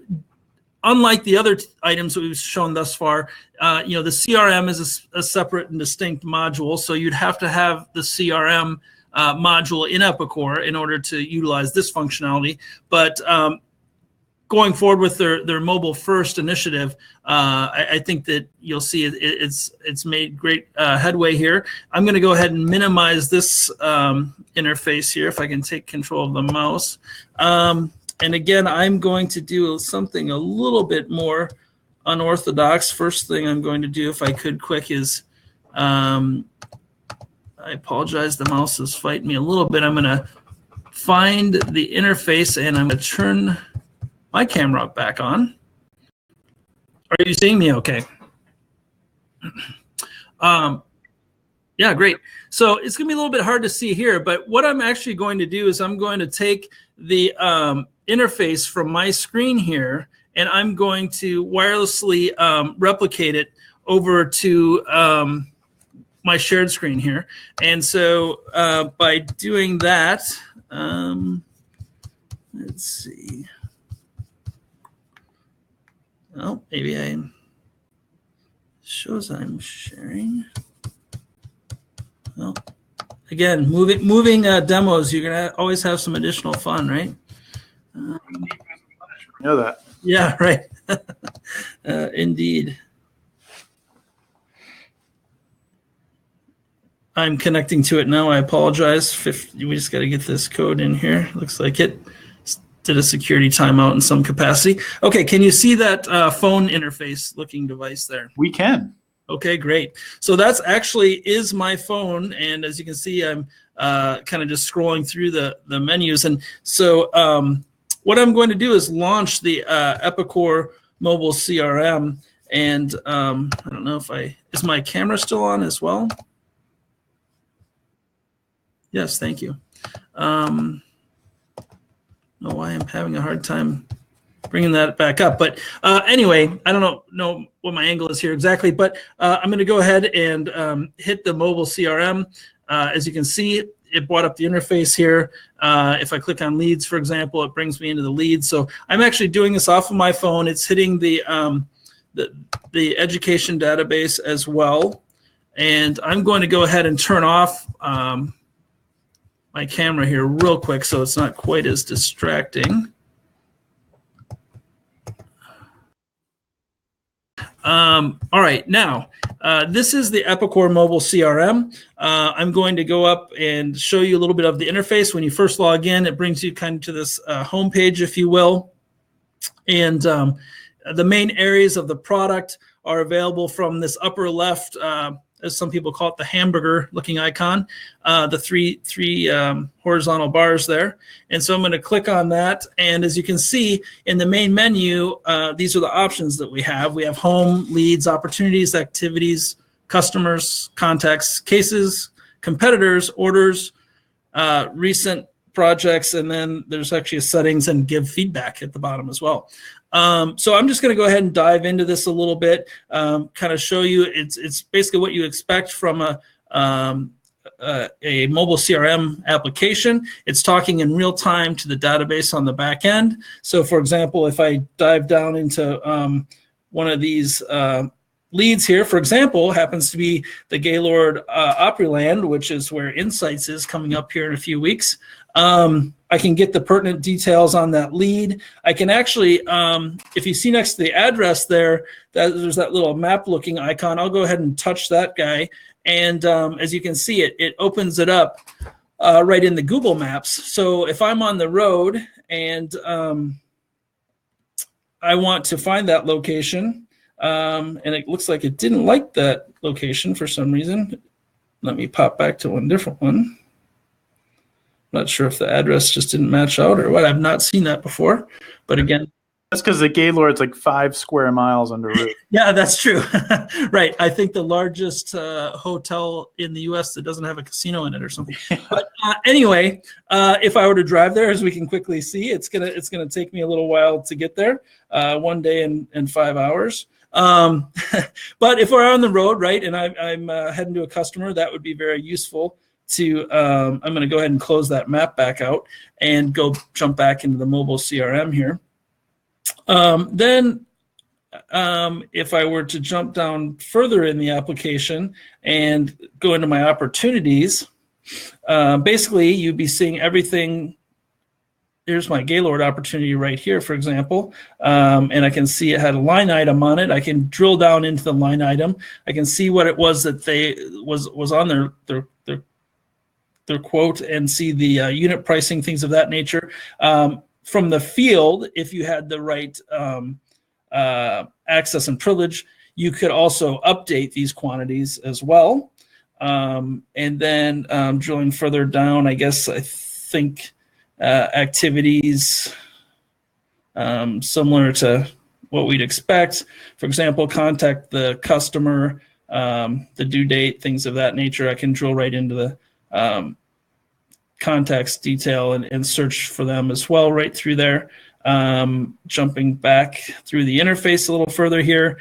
unlike the other items that we've shown thus far, the CRM is a separate and distinct module, so you'd have to have the CRM module in Epicor in order to utilize this functionality. But going forward with their mobile first initiative, I think that you'll see it's made great headway here. I'm going to go ahead and minimize this interface here if I can take control of the mouse. And again, I'm going to do something a little bit more unorthodox. First thing I'm going to do, if I could quick, is I apologize, the mouse is fighting me a little bit. I'm going to find the interface and I'm going to turn my camera back on. Are you seeing me okay? Yeah, great. So it's going to be a little bit hard to see here, but what I'm actually going to do is I'm going to take the interface from my screen here, and I'm going to wirelessly replicate it over to my shared screen here. And so by doing that, let's see. Oh, maybe shows I'm sharing. Well, again, moving demos, you're gonna always have some additional fun, right? You know that. Yeah, right. Indeed. I'm connecting to it now. I apologize. We just got to get this code in here. Looks like it did a security timeout in some capacity. Okay, can you see that phone interface looking device there? We can. Okay, great. So that's actually is my phone, and as you can see, I'm kind of just scrolling through the menus. And so what I'm going to do is launch the Epicor Mobile CRM, and I don't know if is my camera still on as well? Yes, thank you. Know why I'm having a hard time bringing that back up, but anyway, I don't know what my angle is here exactly, but I'm going to go ahead and hit the Mobile CRM. As you can see, it brought up the interface here. If I click on leads, for example, it brings me into the leads. So I'm actually doing this off of my phone. It's hitting the education database as well, and I'm going to go ahead and turn off my camera here real quick so it's not quite as distracting. All right, now this is the Epicor Mobile CRM. I'm going to go up and show you a little bit of the interface. When you first log in, it brings you kind of to this home page, if you will. And the main areas of the product are available from this upper left, as some people call it, the hamburger-looking icon, the three horizontal bars there. And so I'm going to click on that. And as you can see, in the main menu, these are the options that we have. We have home, leads, opportunities, activities, customers, contacts, cases, competitors, orders, recent projects, and then there's actually a settings and give feedback at the bottom as well. So I'm just going to go ahead and dive into this a little bit, kind of show you it's basically what you expect from a mobile CRM application. It's talking in real time to the database on the back end. So for example, if I dive down into one of these leads here, for example, happens to be the Gaylord Opryland, which is where Insights is coming up here in a few weeks. I can get the pertinent details on that lead. I can actually, if you see next to the address there, there's that little map-looking icon. I'll go ahead and touch that guy. And as you can see, it opens it up right in the Google Maps. So if I'm on the road and I want to find that location, and it looks like it didn't like that location for some reason. Let me pop back to one different one. Not sure if the address just didn't match out or what. I've not seen that before, but again, that's because the Gaylord's like 5 square miles under roof. Yeah, that's true. Right. I think the largest hotel in the U.S. that doesn't have a casino in it or something. But anyway, if I were to drive there, as we can quickly see, it's gonna take me a little while to get there. 1 day and 5 hours. But if we're on the road, right, and I'm heading to a customer, that would be very useful. I'm going to go ahead and close that map back out and go jump back into the mobile CRM here. Then if I were to jump down further in the application and go into my opportunities, basically you'd be seeing everything. Here's my Gaylord opportunity right here, for example, and I can see it had a line item on it. I can drill down into the line item. I can see what it was that was on their quote and see the unit pricing, things of that nature. From the field, if you had the right access and privilege, you could also update these quantities as well. And then drilling further down, I think activities similar to what we'd expect. For example, contact the customer, the due date, things of that nature. I can drill right into the contacts detail and search for them as well right through there. Jumping back through the interface a little further here,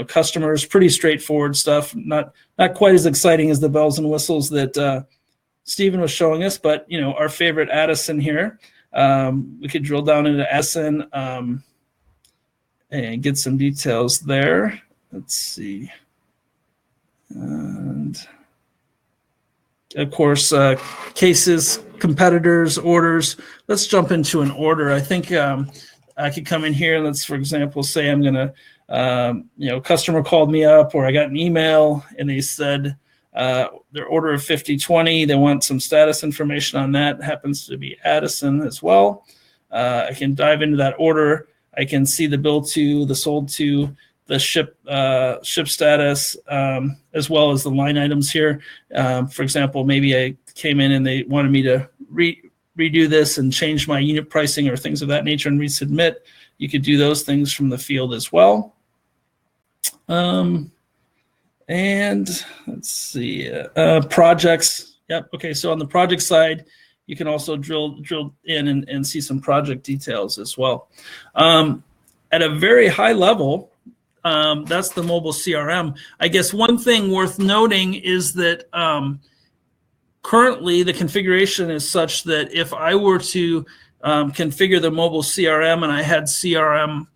customers, pretty straightforward stuff, not quite as exciting as the bells and whistles that Stephen was showing us, but our favorite Addison here. We could drill down into Addison and get some details there. Let's see. And of course, cases, competitors, orders. Let's jump into an order. I think I could come in here and let's, for example, say I'm going to, customer called me up or I got an email and they said their order of 5020, they want some status information on that. It happens to be Addison as well. I can dive into that order. I can see the bill to, the sold to, the ship status, as well as the line items here. For example, maybe I came in and they wanted me to redo this and change my unit pricing or things of that nature and resubmit. You could do those things from the field as well. And let's see, projects. Yep. Okay. So on the project side, you can also drill in and see some project details as well. At a very high level, that's the mobile CRM. I guess one thing worth noting is that currently the configuration is such that if I were to configure the mobile CRM and I had CRM,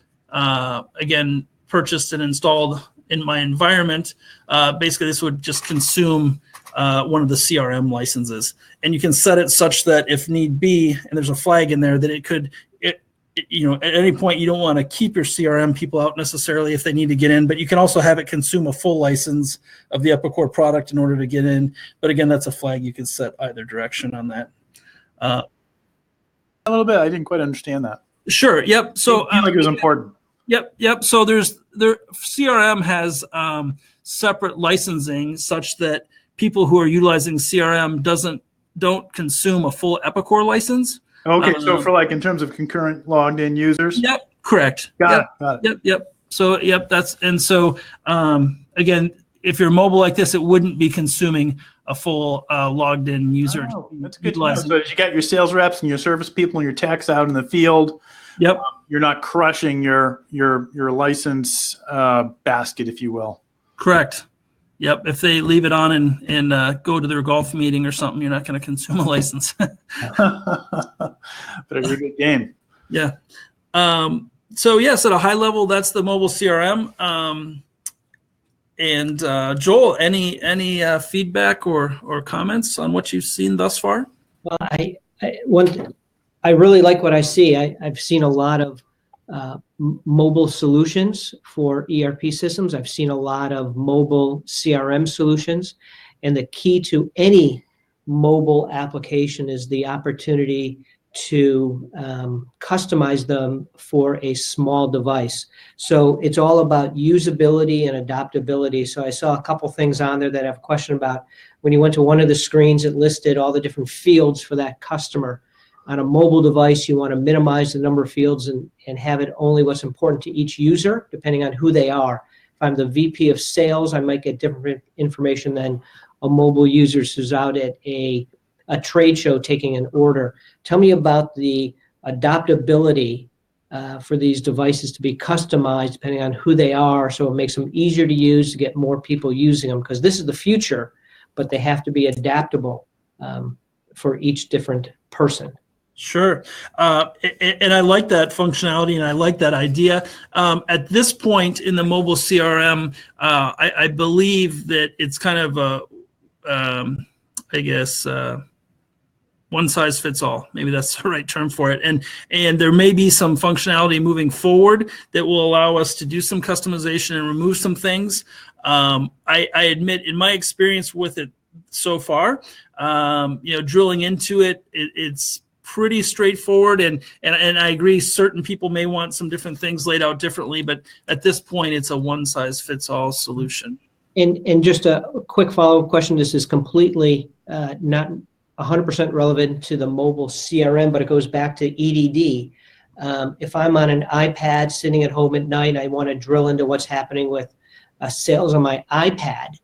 again, purchased and installed in my environment, basically this would just consume one of the CRM licenses. And you can set it such that if need be, and there's a flag in there, that it could, at any point you don't want to keep your CRM people out necessarily if they need to get in, but you can also have it consume a full license of the Epicor product in order to get in. But again, that's a flag you can set either direction on that. A little bit. I didn't quite understand that. Sure. Yep. So I like it was important. Yep. So CRM has separate licensing such that people who are utilizing CRM don't consume a full Epicor license. Okay, so for in terms of concurrent logged in users? Yep, correct. Got it. Yep. So, again, if you're mobile like this, it wouldn't be consuming a full logged in user. Oh, that's good to know. So you got your sales reps and your service people and your techs out in the field. Yep. You're not crushing your license basket, if you will. Correct. Yep. If they leave it on and go to their golf meeting or something, you're not going to consume a license. But it's a good game. Yeah. So yes, at a high level, that's the mobile CRM. And Joel, any feedback or comments on what you've seen thus far? Well, I really like what I see. I've seen a lot of mobile solutions for ERP systems. I've seen a lot of mobile CRM solutions. And the key to any mobile application is the opportunity to customize them for a small device. So it's all about usability and adaptability. So I saw a couple things on there that I have a question about. When you went to one of the screens, it listed all the different fields for that customer. On a mobile device, you want to minimize the number of fields and have it only what's important to each user, depending on who they are. If I'm the VP of sales, I might get different information than a mobile user who's out at a trade show taking an order. Tell me about the adaptability for these devices to be customized depending on who they are, so it makes them easier to use to get more people using them, because this is the future, but they have to be adaptable for each different person. Sure. And I like that functionality, and I like that idea. At this point in the mobile CRM, I believe that it's kind of a, I guess, one size fits all. Maybe that's the right term for it. And there may be some functionality moving forward that will allow us to do some customization and remove some things. I admit, in my experience with it so far, drilling into it, it's pretty straightforward. And I agree, certain people may want some different things laid out differently, but at this point, it's a one size fits all solution. And just a quick follow-up question. This is completely not 100% relevant to the mobile CRM, but it goes back to EDD. If I'm on an iPad sitting at home at night, I want to drill into what's happening with sales on my iPad.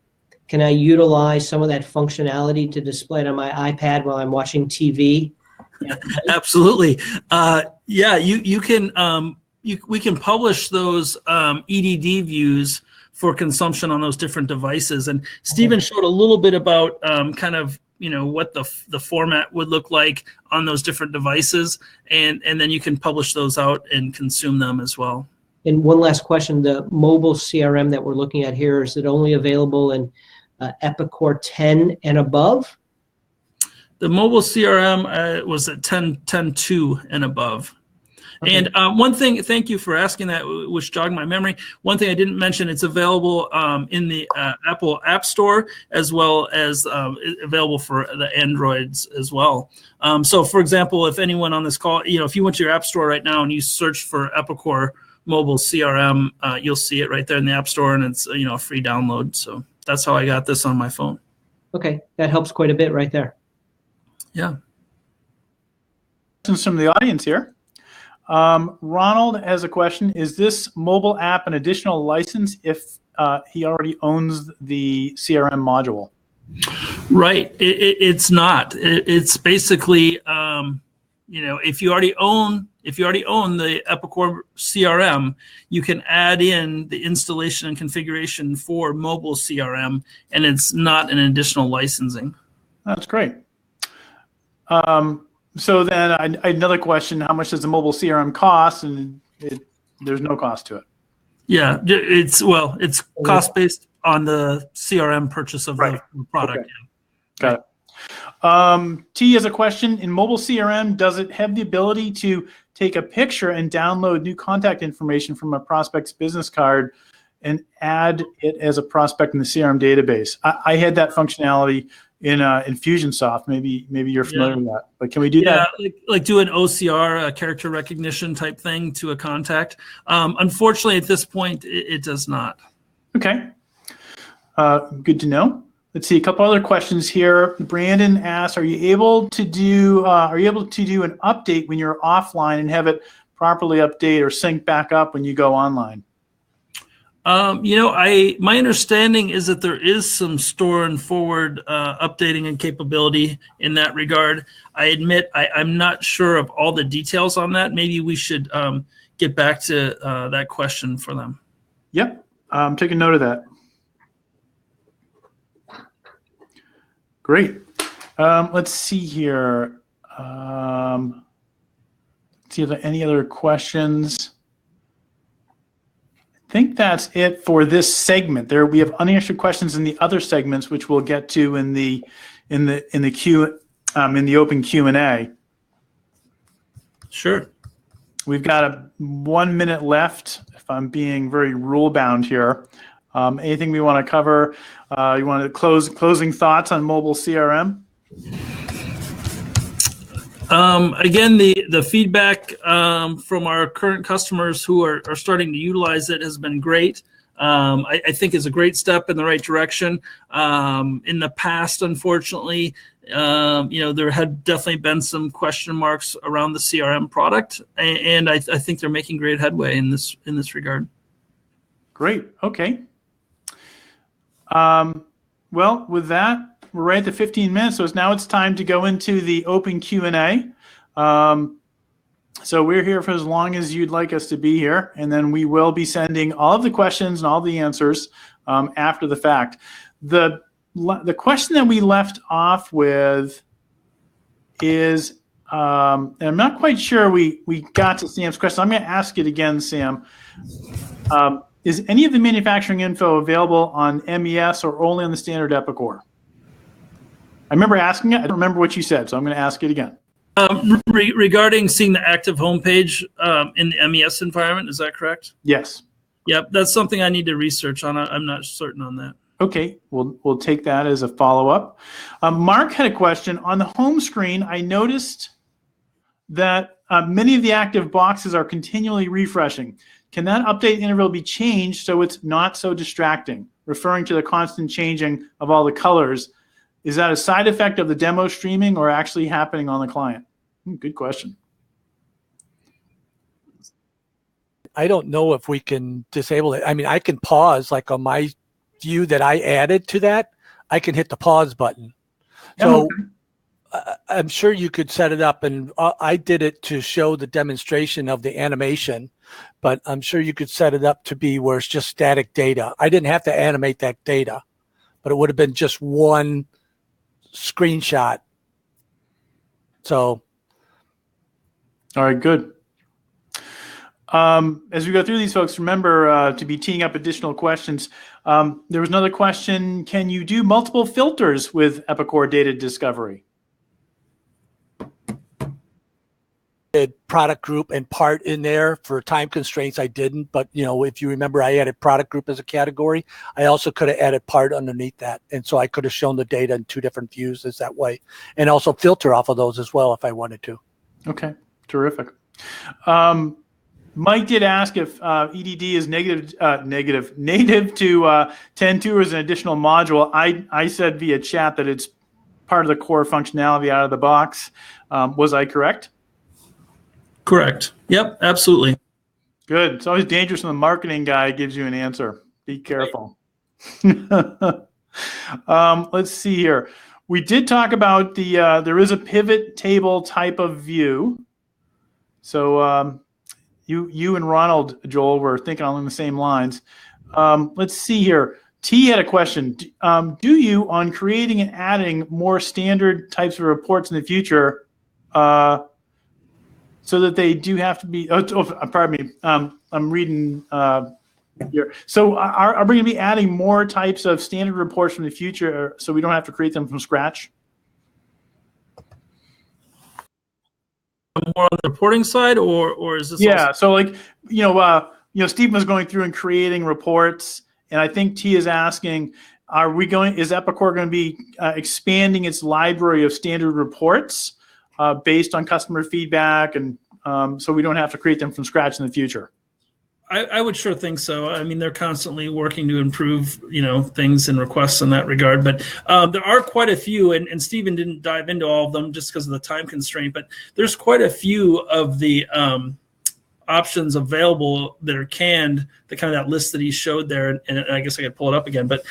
Can I utilize some of that functionality to display it on my iPad while I'm watching TV? Absolutely. Yeah, you can. We can publish those EDD views for consumption on those different devices. And Stephen showed a little bit about kind of what the format would look like on those different devices, and then you can publish those out and consume them as well. And one last question: the mobile CRM that we're looking at here, is it only available in Epicor 10 and above? The mobile CRM was at 10.2 and above. Okay. And one thing, thank you for asking that, which jogged my memory. One thing I didn't mention, it's available in the Apple App Store, as well as available for the Androids as well. So, for example, if anyone on this call, if you went to your App Store right now and you search for Epicor Mobile CRM, you'll see it right there in the App Store, and it's a free download. So that's how I got this on my phone. Okay, that helps quite a bit right there. Yeah. Questions from the audience here. Ronald has a question. Is this mobile app an additional license if he already owns the CRM module? Right. It's not. It's basically, if you already own the Epicor CRM, you can add in the installation and configuration for mobile CRM, and it's not an additional licensing. That's great. So then another question: how much does the mobile CRM cost? And there's no cost to it. Yeah, it's cost based on the CRM purchase of the product. Okay. Yeah. Got it. T has a question: in mobile CRM, does it have the ability to take a picture and download new contact information from a prospect's business card and add it as a prospect in the CRM database? I had that functionality in Infusionsoft. Maybe you're familiar with that. But can we do that? Yeah, like do an OCR, a character recognition type thing to a contact. Unfortunately, at this point, it does not. Okay. Good to know. Let's see a couple other questions here. Brandon asks, are you able to do an update when you're offline and have it properly update or sync back up when you go online? My understanding is that there is some store and forward updating and capability in that regard. I admit I'm not sure of all the details on that. Maybe we should get back to that question for them. Yep, I'm taking note of that. Great. Let's see here. Let's see if there are any other questions. I think that's it for this segment. There we have unanswered questions in the other segments, which we'll get to in the open Q&A. Sure. We've got 1 minute left. If I'm being very rule bound here, anything we want to cover? You want to closing thoughts on mobile CRM? Again, the feedback from our current customers who are starting to utilize it has been great. I think it's a great step in the right direction. In the past, unfortunately, there had definitely been some question marks around the CRM product, and I think they're making great headway in this regard. Great. Okay. Well, with that, we're right at the 15 minutes, so now it's time to go into the open Q&A. So we're here for as long as you'd like us to be here, and then we will be sending all of the questions and all the answers after the fact. The question that we left off with is, and I'm not quite sure we got to Sam's question. I'm going to ask it again, Sam. Is any of the manufacturing info available on MES or only on the standard Epicor? I remember asking it. I don't remember what you said, so I'm going to ask it again. Regarding seeing the active homepage in the MES environment, is that correct? Yes. Yep, that's something I need to research on. I'm not certain on that. Okay, we'll take that as a follow-up. Mark had a question. On the home screen, I noticed that many of the active boxes are continually refreshing. Can that update interval be changed so it's not so distracting? Referring to the constant changing of all the colors, is that a side effect of the demo streaming or actually happening on the client? Good question. I don't know if we can disable it. I mean, I can pause, like on my view that I added to that, I can hit the pause button. So I'm sure you could set it up, and I did it to show the demonstration of the animation, but I'm sure you could set it up to be where it's just static data. I didn't have to animate that data, but it would have been just one screenshot. So. All right, good. As we go through these, folks, remember to be teeing up additional questions. There was another question. Can you do multiple filters with Epicor Data Discovery? Product group and part in there. For time constraints, I didn't. But, if you remember, I added product group as a category. I also could have added part underneath that. And so I could have shown the data in two different views as that way. And also filter off of those as well if I wanted to. Okay, terrific. Mike did ask if EDD is native to 10.2 or as an additional module. I said via chat that it's part of the core functionality out of the box. Was I correct? Correct. Yep, absolutely. Good. It's always dangerous when the marketing guy gives you an answer. Be careful. Let's see here. We did talk about there is a pivot table type of view. So you and Ronald, Joel, were thinking along the same lines. Let's see here. T had a question. Do you, on creating and adding more standard types of reports in the future, so that they do have to be, pardon me, I'm reading here. So are we going to be adding more types of standard reports from the future so we don't have to create them from scratch? More on the reporting side, or is this? Yeah, so Stephen was going through and creating reports, and I think T is asking, is Epicor going to be expanding its library of standard reports based on customer feedback, and so we don't have to create them from scratch in the future? I would sure think so. I mean, they're constantly working to improve, things and requests in that regard. But there are quite a few, and Stephen didn't dive into all of them just because of the time constraint. But there's quite a few of the options available that are canned. The kind of that list that he showed there, and I guess I could pull it up again. But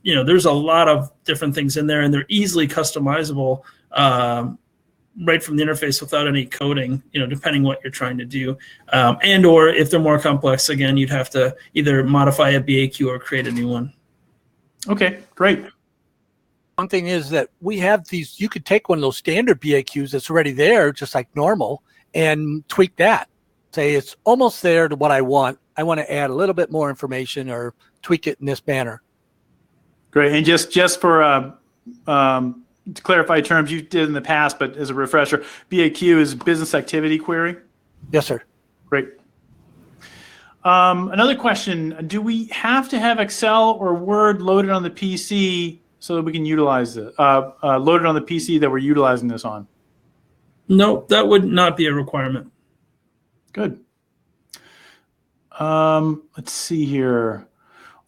there's a lot of different things in there, and they're easily customizable. Right from the interface without any coding, depending what you're trying to do. And or if they're more complex, again, you'd have to either modify a BAQ or create a new one. Okay, great. One thing is that we have these, you could take one of those standard BAQs that's already there, just like normal, and tweak that. Say it's almost there to what I want. I want to add a little bit more information or tweak it in this manner. Great, and just for to clarify terms you did in the past, but as a refresher, BAQ is business activity query? Yes, sir. Great. Another question, do we have to have Excel or Word loaded on the PC so that we can utilize it, loaded on the PC that we're utilizing this on? No, that would not be a requirement. Good. Let's see here.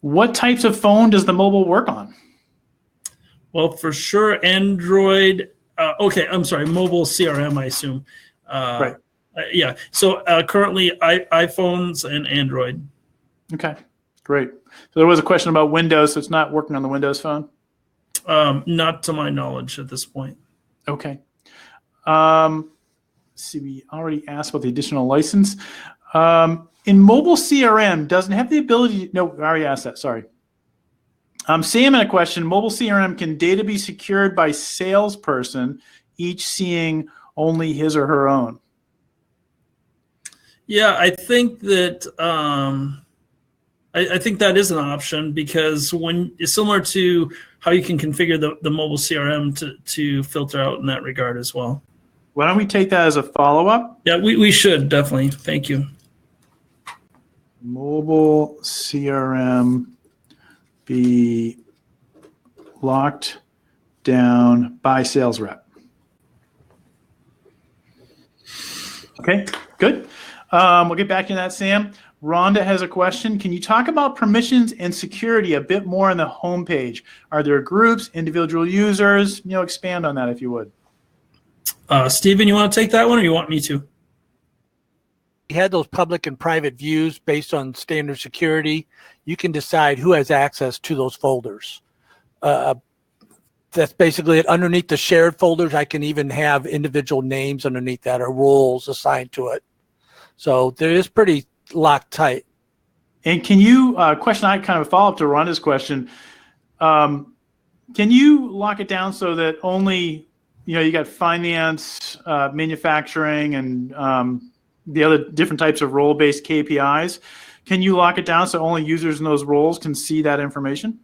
What types of phone does the mobile work on? Well, for sure, Android. Okay, I'm sorry, mobile CRM, I assume. Right. Yeah. So currently, iPhones and Android. Okay, great. So there was a question about Windows, so it's not working on the Windows phone? Not to my knowledge at this point. Okay. Let's see, we already asked about the additional license. In mobile CRM, doesn't have the ability, no, I already asked that, sorry. Sam had a question, mobile CRM, can data be secured by salesperson, each seeing only his or her own? Yeah, I think that I think that is an option, because when it's similar to how you can configure the mobile CRM to filter out in that regard as well. Why don't we take that as a follow-up? Yeah, we should definitely. Thank you. Mobile CRM be locked down by sales rep. Okay, good. We'll get back to that, Sam. Rhonda has a question. Can you talk about permissions and security a bit more on the homepage? Are there groups, individual users? Expand on that if you would. Stephen, you want to take that one, or you want me to? We had those public and private views based on standard security. You can decide who has access to those folders. That's basically it. Underneath the shared folders, I can even have individual names underneath that or roles assigned to it. So there is pretty locked tight. And can you, question I kind of follow up to Rhonda's question, can you lock it down so that only, you got finance, manufacturing, and the other different types of role-based KPIs. Can you lock it down so only users in those roles can see that information?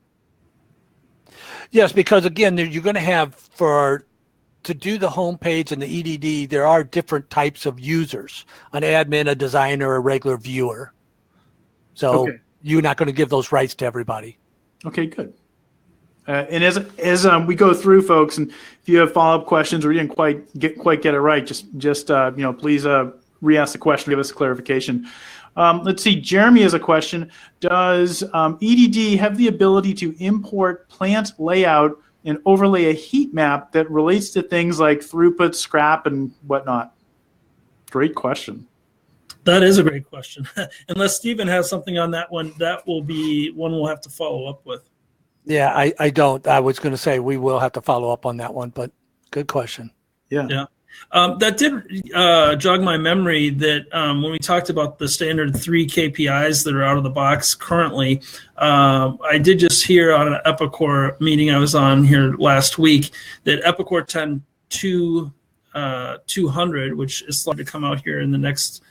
Yes, because again, you're going to have to do the homepage and the EDD, there are different types of users, an admin, a designer, a regular viewer. So okay. You're not going to give those rights to everybody. Okay, good. And as we go through, folks, and if you have follow-up questions or you didn't quite get it right, just please re-ask the question, give us clarification. Let's see, Jeremy has a question. Does EDD have the ability to import plant layout and overlay a heat map that relates to things like throughput, scrap, and whatnot? Great question. That is a great question. Unless Stephen has something on that one, that will be one we'll have to follow up with. Yeah, I don't. I was going to say we will have to follow up on that one, but good question. Yeah. That did jog my memory that when we talked about the standard 3 KPIs that are out of the box currently, I did just hear on an Epicor meeting I was on here last week that Epicor 10.200, which is slated to come out here in the next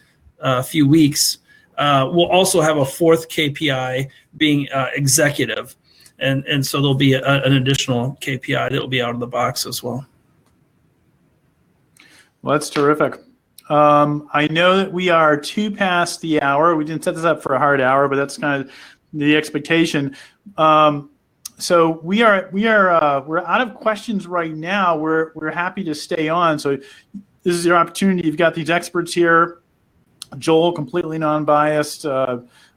few weeks, will also have a 4th KPI being executive. And so there'll be an additional KPI that will be out of the box as well. Well, that's terrific. I know that we are 2 past the hour. We didn't set this up for a hard hour, but that's kind of the expectation. So we're out of questions right now. We're happy to stay on. So this is your opportunity. You've got these experts here. Joel, completely non-biased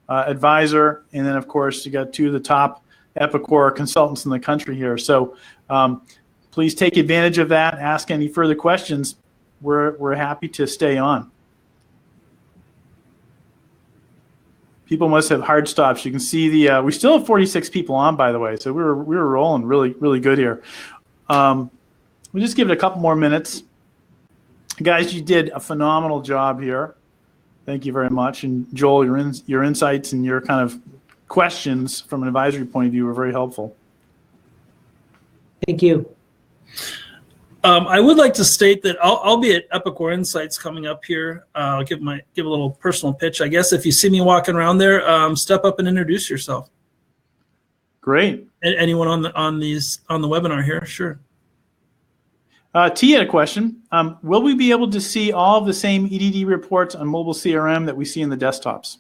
advisor, and then of course you got 2 of the top Epicor consultants in the country here. So please take advantage of that. Ask any further questions. We're happy to stay on. People must have hard stops. You can see we still have 46 people on, by the way. So we were rolling really good here. We'll just give it a couple more minutes. Guys, you did a phenomenal job here. Thank you very much. And Joel, your insights and your kind of questions from an advisory point of view were very helpful. Thank you. I would like to state that I'll be at Epicor Insights coming up here. I'll give a little personal pitch. I guess if you see me walking around there, step up and introduce yourself. Great. Anyone on the webinar here? Sure. T had a question. Will we be able to see all of the same EDD reports on mobile CRM that we see in the desktops?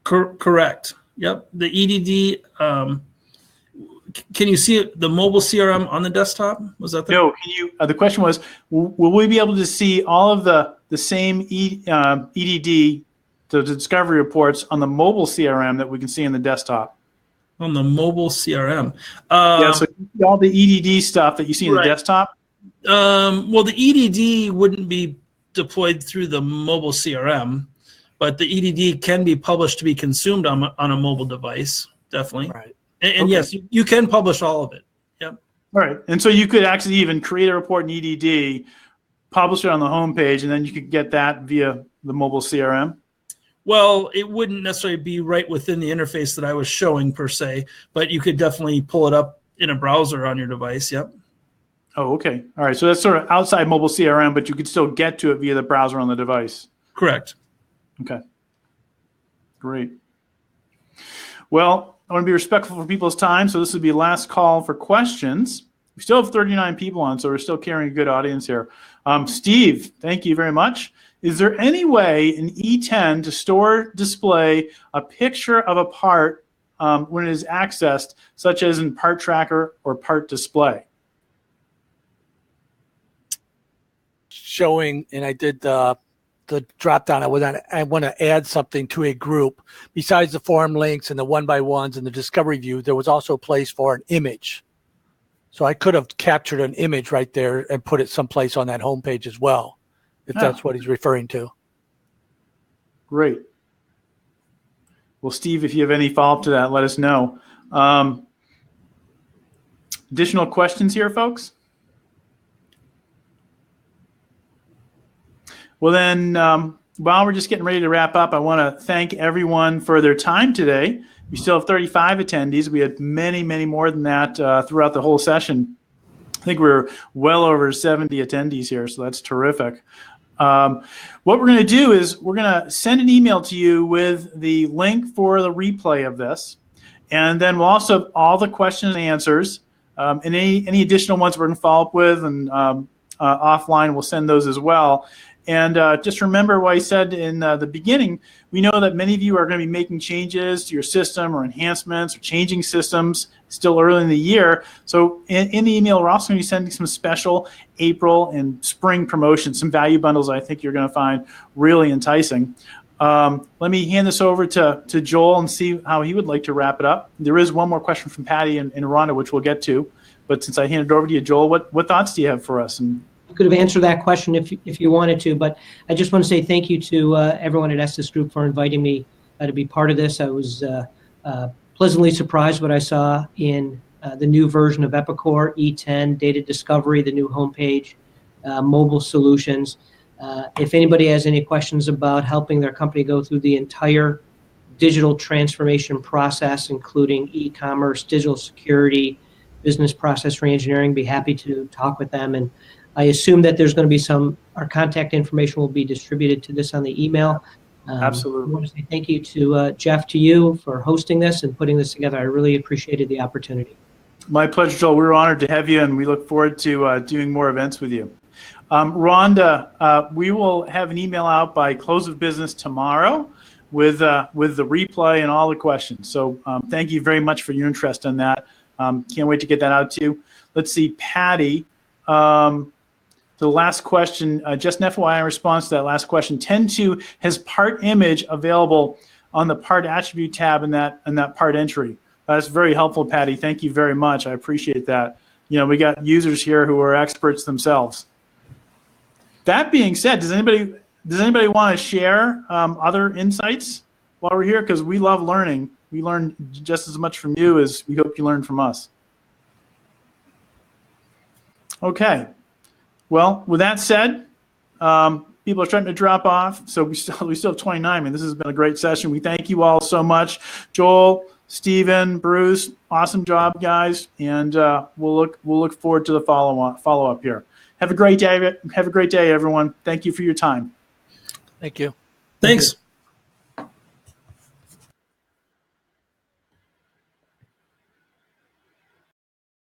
Correct. Yep. The EDD can you see the mobile CRM on the desktop? Was that No? Can you? The question was, will we be able to see all of the same EDD, the discovery reports on the mobile CRM that we can see in the desktop? On the mobile CRM. Yeah, so all the EDD stuff that you see in the desktop? Well, the EDD wouldn't be deployed through the mobile CRM, but the EDD can be published to be consumed on a mobile device, definitely. Right. And yes, you can publish all of it. Yep. All right. And so you could actually even create a report in EDD, publish it on the homepage, and then you could get that via the mobile CRM? Well, it wouldn't necessarily be right within the interface that I was showing per se, but you could definitely pull it up in a browser on your device. Yep. Oh, okay. All right. So that's sort of outside mobile CRM, but you could still get to it via the browser on the device. Correct. Okay. Great. Well, I want to be respectful for people's time, so this would be last call for questions. We still have 39 people on, so we're still carrying a good audience here. Steve, thank you very much. Is there any way in E10 to store, display a picture of a part when it is accessed, such as in Part Tracker or Part Display? Showing, and I did the drop down. I want to add something to a group. Besides the form links and the 1x1s and the discovery view, there was also a place for an image. So I could have captured an image right there and put it someplace on that homepage as well, if that's what he's referring to. Great. Well, Steve, if you have any follow-up to that, let us know. Additional questions here, folks? Well, then, while we're just getting ready to wrap up, I want to thank everyone for their time today. We still have 35 attendees. We had many, many more than that throughout the whole session. I think we're well over 70 attendees here, so that's terrific. What we're going to do is we're going to send an email to you with the link for the replay of this, and then we'll also have all the questions and answers, and any additional ones we're going to follow up with, and offline we'll send those as well. And just remember what I said in the beginning. We know that many of you are going to be making changes to your system or enhancements or changing systems still early in the year. So in the email, we're also going to be sending some special April and spring promotions, some value bundles I think you're going to find really enticing. Let me hand this over to Joel and see how he would like to wrap it up. There is one more question from Patty and Rhonda, which we'll get to. But since I handed it over to you, Joel, what thoughts do you have for us? And could have answered that question if you wanted to, but I just want to say thank you to everyone at Estes Group for inviting me to be part of this. I was pleasantly surprised what I saw in the new version of Epicor E10 Data Discovery, the new homepage, mobile solutions. If anybody has any questions about helping their company go through the entire digital transformation process, including e-commerce, digital security, business process reengineering, be happy to talk with them. And I assume that there's going to be our contact information will be distributed to this on the email. Absolutely. I want to say thank you to Jeff, to you for hosting this and putting this together. I really appreciated the opportunity. My pleasure, Joel. We're honored to have you, and we look forward to doing more events with you. Rhonda, we will have an email out by close of business tomorrow with the replay and all the questions. So thank you very much for your interest in that. Can't wait to get that out to you. Let's see, Patty. The last question, just an FYI in response to that last question, 10.2 has part image available on the part attribute tab in that part entry. That's very helpful, Patty. Thank you very much. I appreciate that. You know, we got users here who are experts themselves. That being said, does anybody want to share other insights while we're here? Because we love learning. We learn just as much from you as we hope you learn from us. Okay. Well, with that said, people are starting to drop off, so we still have 29. I mean, this has been a great session. We thank you all so much. Joel, Stephen, Bruce, awesome job, guys, and we'll look forward to the follow up here. Have a great day. Have a great day, everyone. Thank you for your time. Thank you. Thanks.